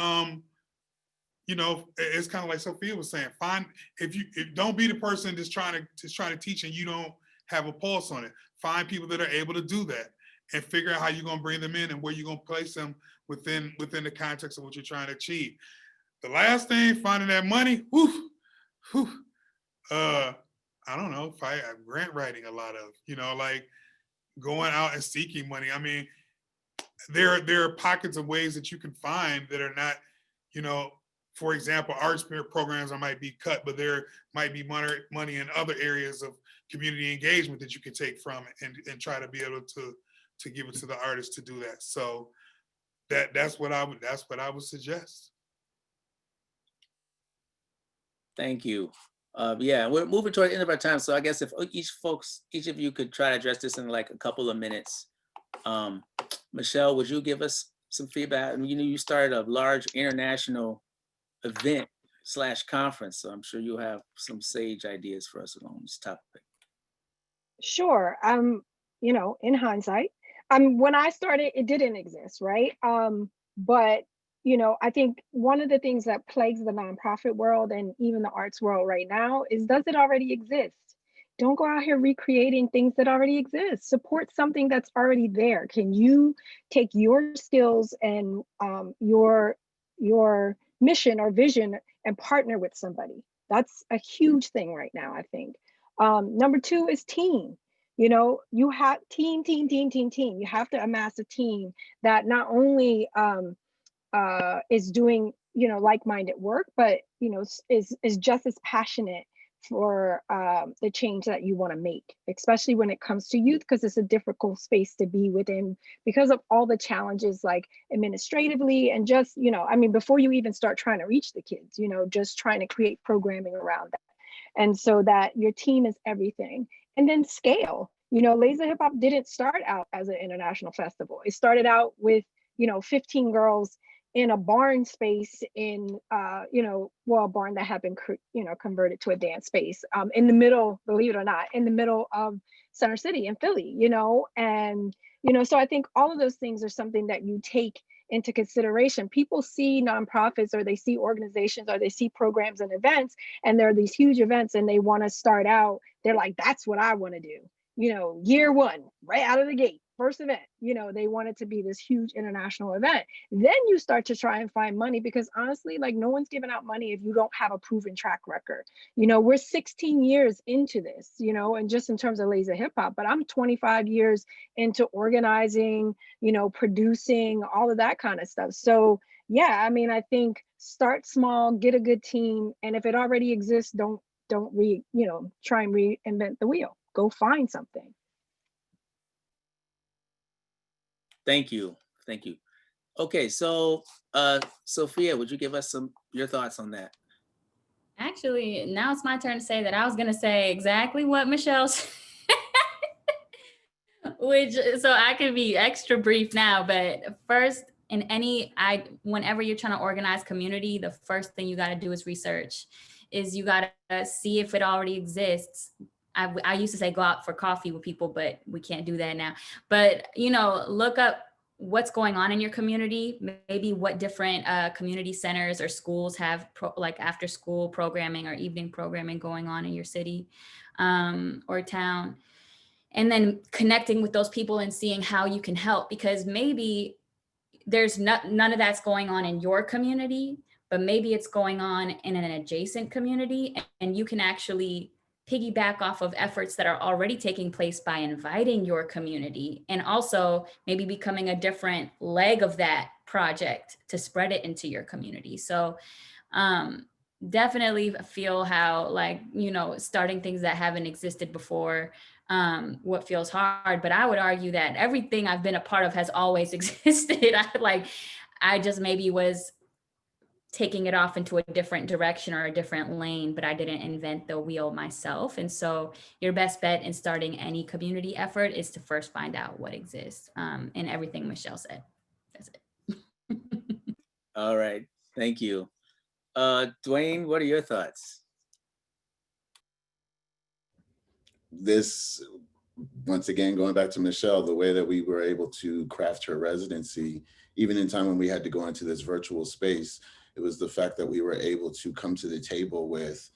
you know, it's kind of like Sophia was saying, don't be the person that's trying to teach and you don't have a pulse on it. Find people that are able to do that and figure out how you're gonna bring them in and where you're gonna place them within the context of what you're trying to achieve. The last thing, finding that money, I don't know, grant writing a lot of, you know, like going out and seeking money. I mean, there are pockets of ways that you can find that are not, you know, for example, arts programs might be cut, but there might be money in other areas of community engagement that you can take from it and try to be able to give it to the artists to do that. So that's what I would suggest. Thank you. Yeah, we're moving toward the end of our time. So I guess if each of you could try to address this in like a couple of minutes. Michelle, would you give us some feedback? I mean, you know, you started a large international event / conference, so I'm sure you'll have some sage ideas for us along this topic. Sure. You know, in hindsight, when I started, it didn't exist, right? But you know, I think one of the things that plagues the nonprofit world and even the arts world right now is, does it already exist? Don't go out here recreating things that already exist. Support something that's already there. Can you take your skills and your mission or vision and partner with somebody? That's a huge thing right now, I think. Number two is team. You know, you have team. You have to amass a team that not only is doing, you know, like-minded work, but, you know, is just as passionate for the change that you want to make, especially when it comes to youth, because it's a difficult space to be within because of all the challenges, like administratively and just, you know, I mean, before you even start trying to reach the kids, you know, just trying to create programming around that. And so that your team is everything. And then scale. You know, Laser Hip Hop didn't start out as an international festival. It started out with, you know, 15 girls in a barn space in, you know, well, a barn that had been, you know, converted to a dance space in the middle, believe it or not, in the middle of Center City in Philly, you know, and, you know, so I think all of those things are something that you take into consideration. People see nonprofits or they see organizations or they see programs and events, and there are these huge events and they want to start out, they're like, that's what I want to do. You know, year one, right out of the gate, first event, you know, they want it to be this huge international event. Then you start to try and find money, because honestly, like, no one's giving out money if you don't have a proven track record. You know, we're 16 years into this, you know, and just in terms of Laser Hip Hop, but I'm 25 years into organizing, you know, producing, all of that kind of stuff. So yeah, I mean, I think start small, get a good team, and if it already exists, don't try and reinvent the wheel. Go find something. Thank you. Thank you. Okay, so Sophia, would you give us your thoughts on that? Actually, now it's my turn to say that I was going to say exactly what Michelle said. So I can be extra brief now, but first, whenever you're trying to organize community, the first thing you got to do is research. You got to see if it already exists. I used to say go out for coffee with people, but we can't do that now. But, you know, look up what's going on in your community, maybe what different community centers or schools have like after school programming or evening programming going on in your city or town. And then connecting with those people and seeing how you can help, because maybe there's none of that's going on in your community, but maybe it's going on in an adjacent community, and you can actually piggyback off of efforts that are already taking place by inviting your community, and also maybe becoming a different leg of that project to spread it into your community. So definitely feel how, like, you know, starting things that haven't existed before, what feels hard, but I would argue that everything I've been a part of has always existed. I just maybe was taking it off into a different direction or a different lane, but I didn't invent the wheel myself. And so your best bet in starting any community effort is to first find out what exists, and everything Michelle said. That's it. All right, thank you. Dwayne, what are your thoughts? This, once again, going back to Michelle, the way that we were able to craft her residency, even in time when we had to go into this virtual space, it was the fact that we were able to come to the table with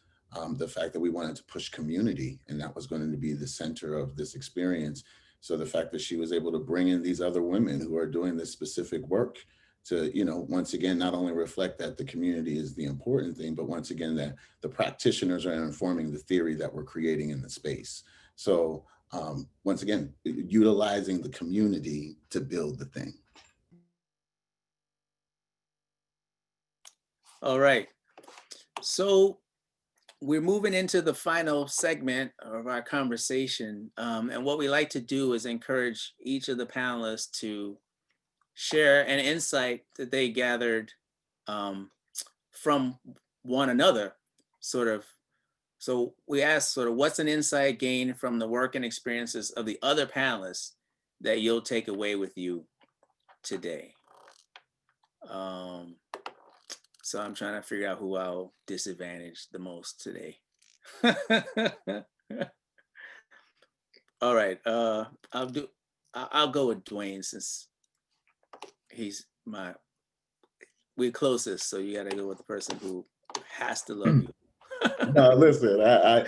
the fact that we wanted to push community, and that was going to be the center of this experience. So the fact that she was able to bring in these other women who are doing this specific work to, you know, once again, not only reflect that the community is the important thing, but once again, that the practitioners are informing the theory that we're creating in the space. So once again, utilizing the community to build the thing. All right, so we're moving into the final segment of our conversation. And what we like to do is encourage each of the panelists to share an insight that they gathered from one another, sort of. So we asked sort of, what's an insight gained from the work and experiences of the other panelists that you'll take away with you today? So I'm trying to figure out who I'll disadvantage the most today. All right, I'll go with Dwayne, since he's we're closest, so you gotta go with the person who has to love you. No, listen, I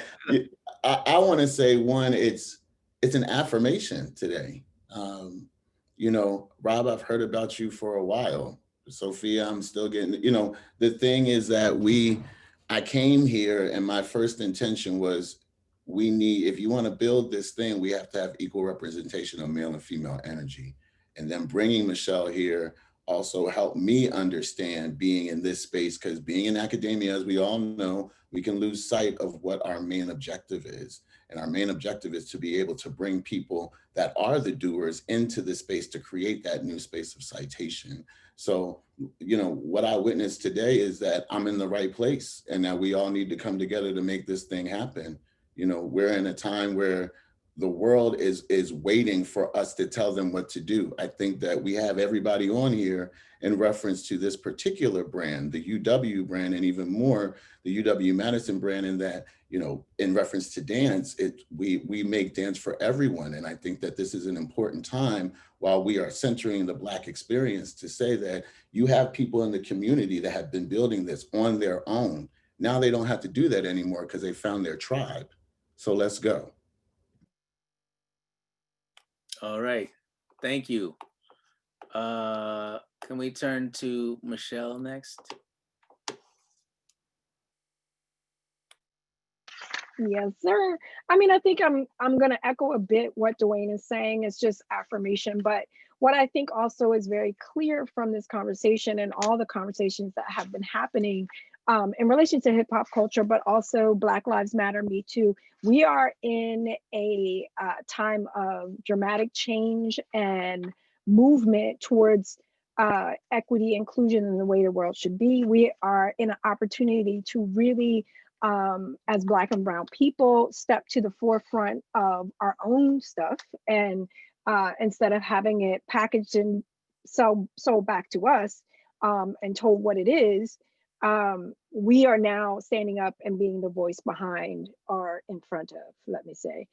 want to say, one, it's an affirmation today. You know, Rob, I've heard about you for a while. Sophia, I'm still getting, you know, the thing is that I came here and my first intention was, if you want to build this thing, we have to have equal representation of male and female energy. And then bringing Michelle here also helped me understand being in this space, because being in academia, as we all know, we can lose sight of what our main objective is. And our main objective is to be able to bring people that are the doers into the space to create that new space of citation. So, you know, what I witnessed today is that I'm in the right place, and that we all need to come together to make this thing happen. You know, we're in a time where the world is waiting for us to tell them what to do. I think that we have everybody on here in reference to this particular brand, the UW brand, and even more the uw-madison brand, in that, you know, in reference to dance, we make dance for everyone. And I think that this is an important time, while we are centering the Black experience, to say that you have people in the community that have been building this on their own. Now they don't have to do that anymore because they found their tribe. So let's go. All right. Thank you. Can we turn to Michelle next? Yes, sir. I mean, I think I'm gonna echo a bit what Dwayne is saying. It's just affirmation, but what I think also is very clear from this conversation and all the conversations that have been happening in relation to hip hop culture, but also Black Lives Matter, Me Too. We are in a time of dramatic change and movement towards equity, inclusion, and the way the world should be. We are in an opportunity to really as Black and Brown people, step to the forefront of our own stuff, and instead of having it packaged and sold back to us and told what it is, we are now standing up and being the voice behind or in front of, let me say,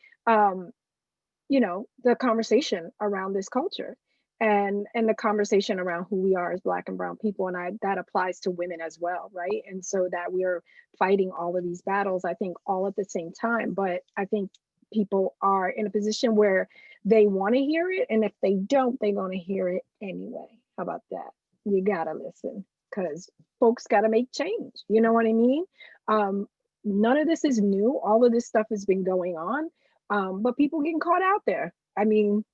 you know, the conversation around this culture. And the conversation around who we are as Black and Brown people, and that applies to women as well, right? And so that we are fighting all of these battles, I think, all at the same time. But I think people are in a position where they want to hear it, and if they don't, they're going to hear it anyway. How about that? You gotta listen, because folks got to make change. You know what I mean? None of this is new. All of this stuff has been going on, but people getting caught out there. I mean.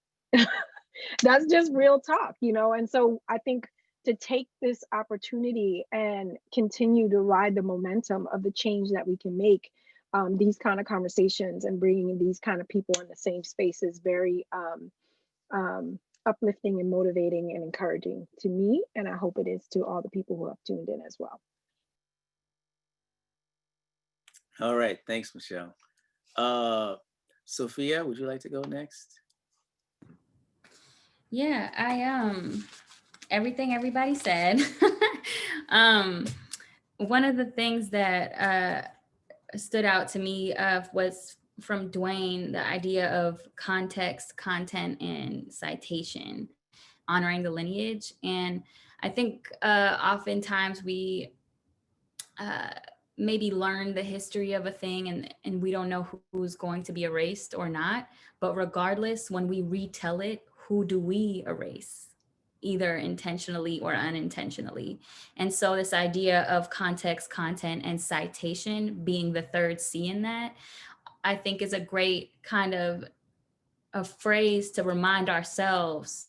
That's just real talk, you know? And so I think to take this opportunity and continue to ride the momentum of the change that we can make, these kind of conversations and bringing these kind of people in the same space is very uplifting and motivating and encouraging to me. And I hope it is to all the people who have tuned in as well. All right, thanks, Michelle. Sophia, would you like to go next? Yeah, everything everybody said. One of the things that stood out to me was from Dwayne, the idea of context, content, and citation, honoring the lineage. And I think oftentimes we maybe learn the history of a thing and we don't know who's going to be erased or not. But regardless, when we retell it, who do we erase, either intentionally or unintentionally? And so this idea of context, content, and citation being the third C in that, I think is a great kind of a phrase to remind ourselves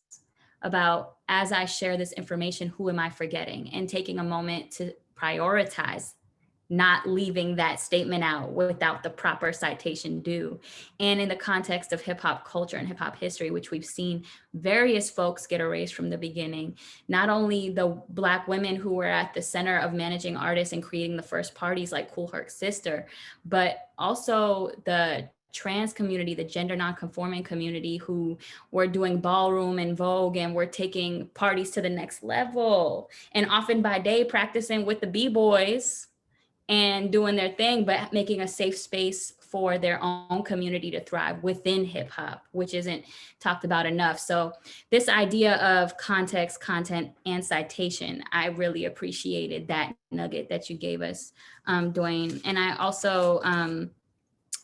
about, as I share this information, who am I forgetting? And taking a moment to prioritize, not leaving that statement out without the proper citation due. And in the context of hip hop culture and hip hop history, which we've seen various folks get erased from the beginning, not only the Black women who were at the center of managing artists and creating the first parties like Kool Herc's sister, but also the trans community, the gender nonconforming community who were doing ballroom and Vogue and were taking parties to the next level. And often by day practicing with the B-boys and doing their thing, but making a safe space for their own community to thrive within hip hop, which isn't talked about enough. So this idea of context, content, and citation, I really appreciated that nugget that you gave us, Dwayne. And I also,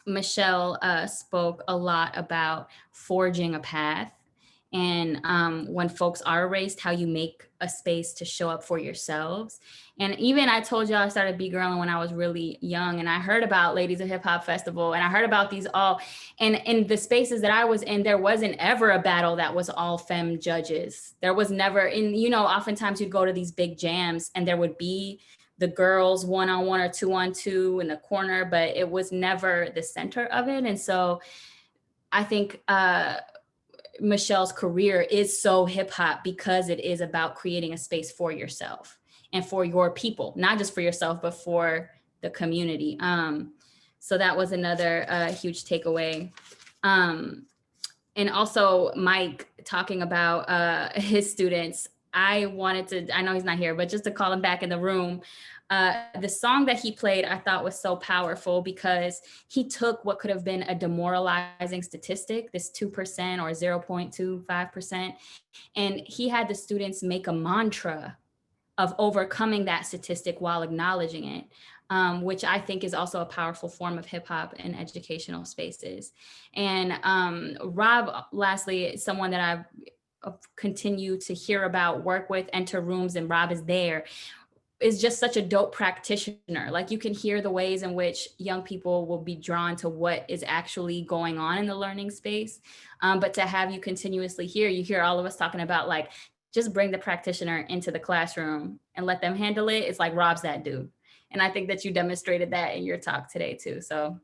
Michelle spoke a lot about forging a path. And when folks are erased, how you make a space to show up for yourselves. And even I told y'all I started B-girling when I was really young, and I heard about Ladies of Hip Hop Festival, and I heard about these all, and in the spaces that I was in, there wasn't ever a battle that was all femme judges. There was never, and you know, oftentimes you'd go to these big jams and there would be the girls 1-on-1 or 2-on-2 in the corner, but it was never the center of it. And so I think, Michelle's career is so hip hop because it is about creating a space for yourself and for your people, not just for yourself, but for the community. So that was another huge takeaway. And also Mike talking about his students. I wanted to, I know he's not here, but just to call him back in the room. The song that he played, I thought was so powerful because he took what could have been a demoralizing statistic, this 2% or 0.25%, and he had the students make a mantra of overcoming that statistic while acknowledging it, which I think is also a powerful form of hip hop in educational spaces. And Rob, lastly, someone that I've continue to hear about, work with, enter rooms, and Rob is there, is just such a dope practitioner. Like, you can hear the ways in which young people will be drawn to what is actually going on in the learning space. But to have you continuously you hear all of us talking about, like, just bring the practitioner into the classroom and let them handle it. It's like Rob's that dude. And I think that you demonstrated that in your talk today too. So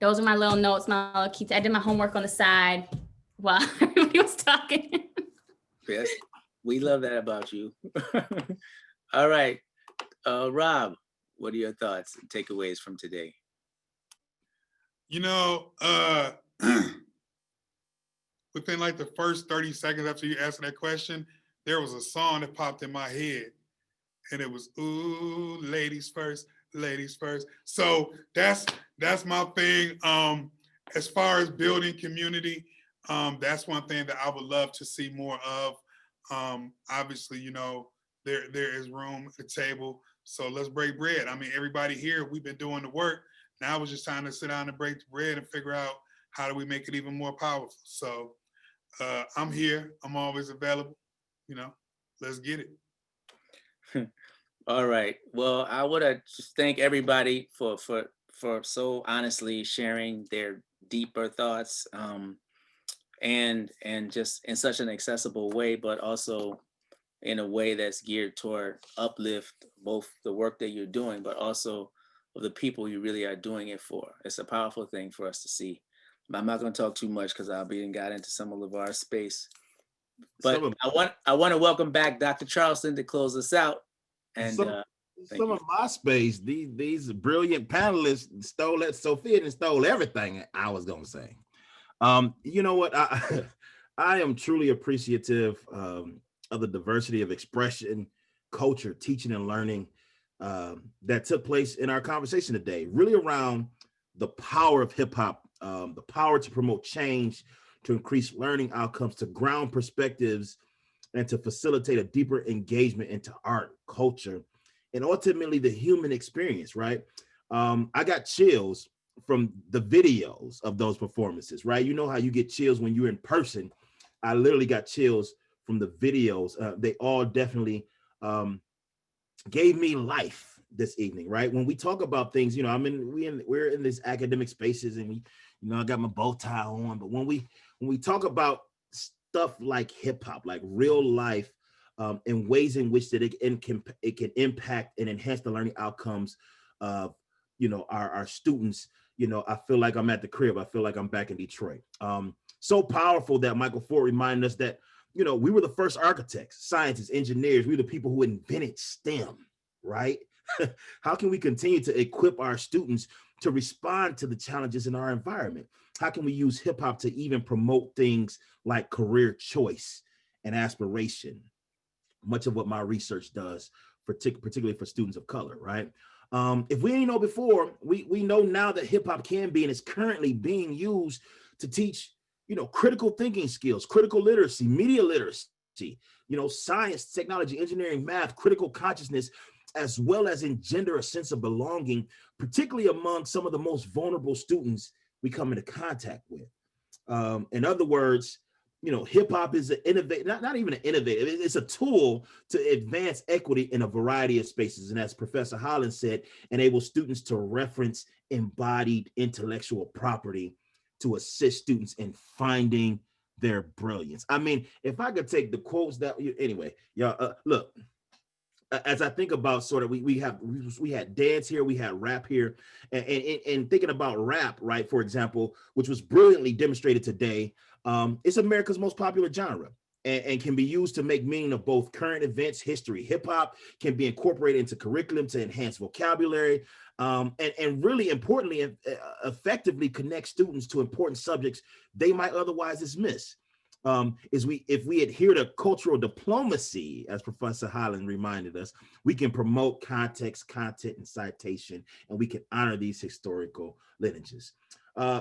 those are my little notes, my little key. I did my homework on the side while everybody was talking. Yes, we love that about you. All right, Rob, what are your thoughts and takeaways from today? You know, within like the first 30 seconds after you answered that question, there was a song that popped in my head, and it was, ooh, ladies first, ladies first. So that's my thing. As far as building community, that's one thing that I would love to see more of. Obviously, you know, there is room at the table, so let's break bread. I mean, everybody here, we've been doing the work. Now it's just time to sit down and break the bread and figure out how do we make it even more powerful. So I'm here. I'm always available. You know, let's get it. All right. Well, I want to just thank everybody for so honestly sharing their deeper thoughts, and just in such an accessible way, but also in a way that's geared toward uplift both the work that you're doing, but also of the people you really are doing it for. It's a powerful thing for us to see. I'm not going to talk too much because I'll be and got into some of our space. But I want to welcome back Dr. Charleston to close us out. And some of my space, these brilliant panelists stole it. Sophia and stole everything I was going to say. You know what? I am truly appreciative of the diversity of expression, culture, teaching, and learning that took place in our conversation today, really around the power of hip hop, the power to promote change, to increase learning outcomes, to ground perspectives, and to facilitate a deeper engagement into art, culture, and ultimately the human experience, right? I got chills from the videos of those performances, right? You know how you get chills when you're in person. I literally got chills from the videos. They all definitely gave me life this evening, right? When we talk about things, you know, we're in these academic spaces, and I got my bow tie on, but when we talk about stuff like hip hop, like real life, and ways in which that it can impact and enhance the learning outcomes of, you know, our students, you know, I feel like I'm at the crib. I feel like I'm back in Detroit. So powerful that Michael Ford reminded us that, you know, we were the first architects, scientists, engineers. We were the people who invented STEM, right? How can we continue to equip our students to respond to the challenges in our environment? How can we use hip hop to even promote things like career choice and aspiration? Much of what my research does, particularly for students of color, right? If we didn't know before, we know now that hip hop can be and is currently being used to teach, you know, critical thinking skills, critical literacy, media literacy, you know, science, technology, engineering, math, critical consciousness, as well as engender a sense of belonging, particularly among some of the most vulnerable students we come into contact with. In other words, you know, hip hop is an innovative, not even an innovative, it's a tool to advance equity in a variety of spaces. And as Professor Holland said, enable students to reference embodied intellectual property to assist students in finding their brilliance. I mean, if I could take the quotes that, anyway, y'all, look, as I think about sort of, we had dance here, we had rap here, and thinking about rap, right, for example, which was brilliantly demonstrated today, it's America's most popular genre and can be used to make meaning of both current events, history. Hip hop can be incorporated into curriculum to enhance vocabulary, and really importantly, effectively connect students to important subjects they might otherwise dismiss. If we adhere to cultural diplomacy, as Professor Holland reminded us, we can promote context, content, and citation, and we can honor these historical lineages.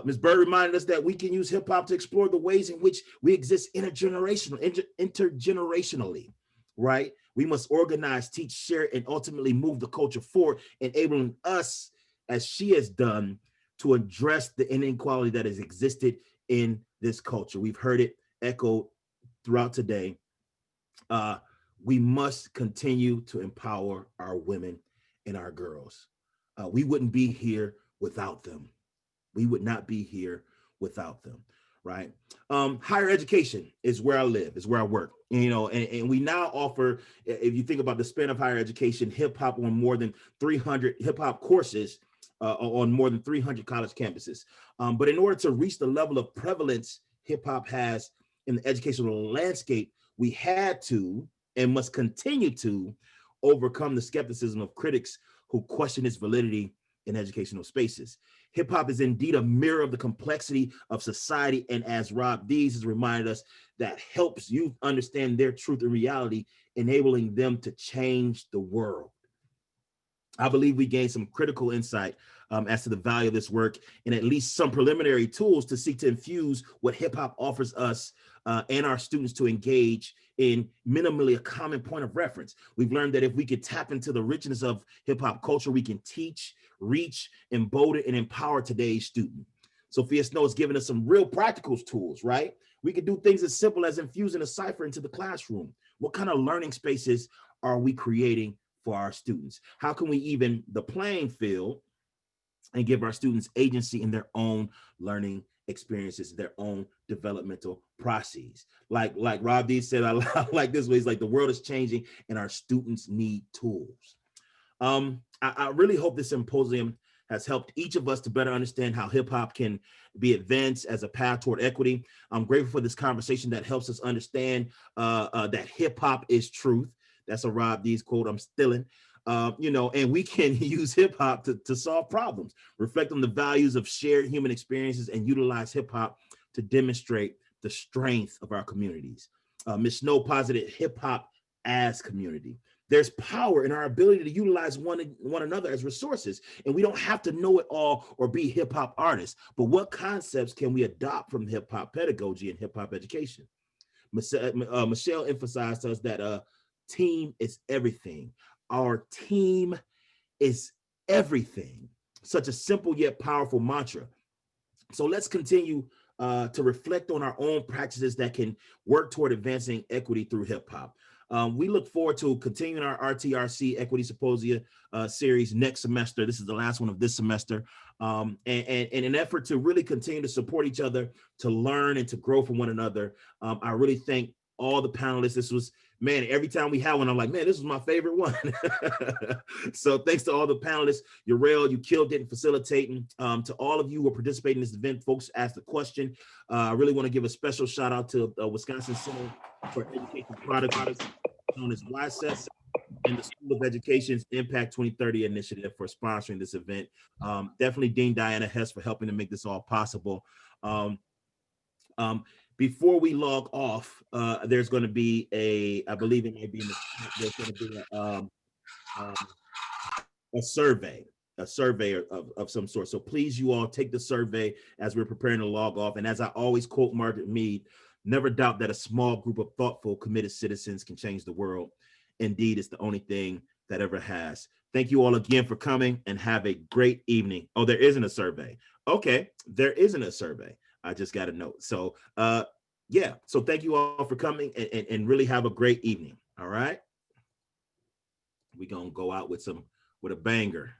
Ms. Bird reminded us that we can use hip hop to explore the ways in which we exist intergenerationally, right? We must organize, teach, share, and ultimately move the culture forward, enabling us, as she has done, to address the inequality that has existed in this culture. We've heard it echoed throughout today, we must continue to empower our women and our girls. We wouldn't be here without them. We would not be here without them, right? Higher education is where I live, is where I work, and we now offer, if you think about the span of higher education, hip hop on more than 300 hip hop courses on more than 300 college campuses. But in order to reach the level of prevalence hip hop has in the educational landscape, we had to and must continue to overcome the skepticism of critics who question its validity in educational spaces. Hip hop is indeed a mirror of the complexity of society, and as Rob Dees has reminded us, that helps youth understand their truth and reality, enabling them to change the world. I believe we gained some critical insight as to the value of this work and at least some preliminary tools to seek to infuse what hip hop offers us and our students to engage in minimally a common point of reference. We've learned that if we could tap into the richness of hip hop culture, we can teach, reach, embolden, and empower today's student. Sophia Snow has given us some real practical tools, right? We could do things as simple as infusing a cipher into the classroom. What kind of learning spaces are we creating for our students? How can we even the playing field and give our students agency in their own learning experiences, their own developmental processes? Like Rob D said, I like this way, it's like the world is changing and our students need tools. I really hope this symposium has helped each of us to better understand how hip hop can be advanced as a path toward equity. I'm grateful for this conversation that helps us understand that hip hop is truth. That's a Rob D's quote I'm stealing. And we can use hip hop to solve problems, reflect on the values of shared human experiences, and utilize hip hop to demonstrate the strength of our communities. Ms. Snow posited hip hop as community. There's power in our ability to utilize one another as resources, and we don't have to know it all or be hip hop artists. But what concepts can we adopt from hip hop pedagogy and hip hop education? Michelle emphasized to us that team is everything. Our team is everything. Such a simple yet powerful mantra. So let's continue to reflect on our own practices that can work toward advancing equity through hip hop. We look forward to continuing our RTRC Equity Symposia series next semester. This is the last one of this semester. And in an effort to really continue to support each other, to learn and to grow from one another, I really thank all the panelists. This was, man, every time we had one, I'm like, man, this was my favorite one. So thanks to all the panelists. Uriel, you killed it in facilitating. To all of you who are participating in this event, folks asked the question. I really want to give a special shout out to Wisconsin Center for Education Products, known as YSES, and the School of Education's Impact 2030 initiative for sponsoring this event. Definitely Dean Diana Hess for helping to make this all possible. Before we log off, there's going to be I believe it may be in the chat, there's going to be a survey of some sort. So please, you all take the survey as we're preparing to log off. And as I always quote Margaret Mead, never doubt that a small group of thoughtful, committed citizens can change the world. Indeed, it's the only thing that ever has. Thank you all again for coming and have a great evening. Oh, there isn't a survey. Okay, there isn't a survey. I just got a note. So yeah, so thank you all for coming and really have a great evening. All right. We're gonna go out with a banger.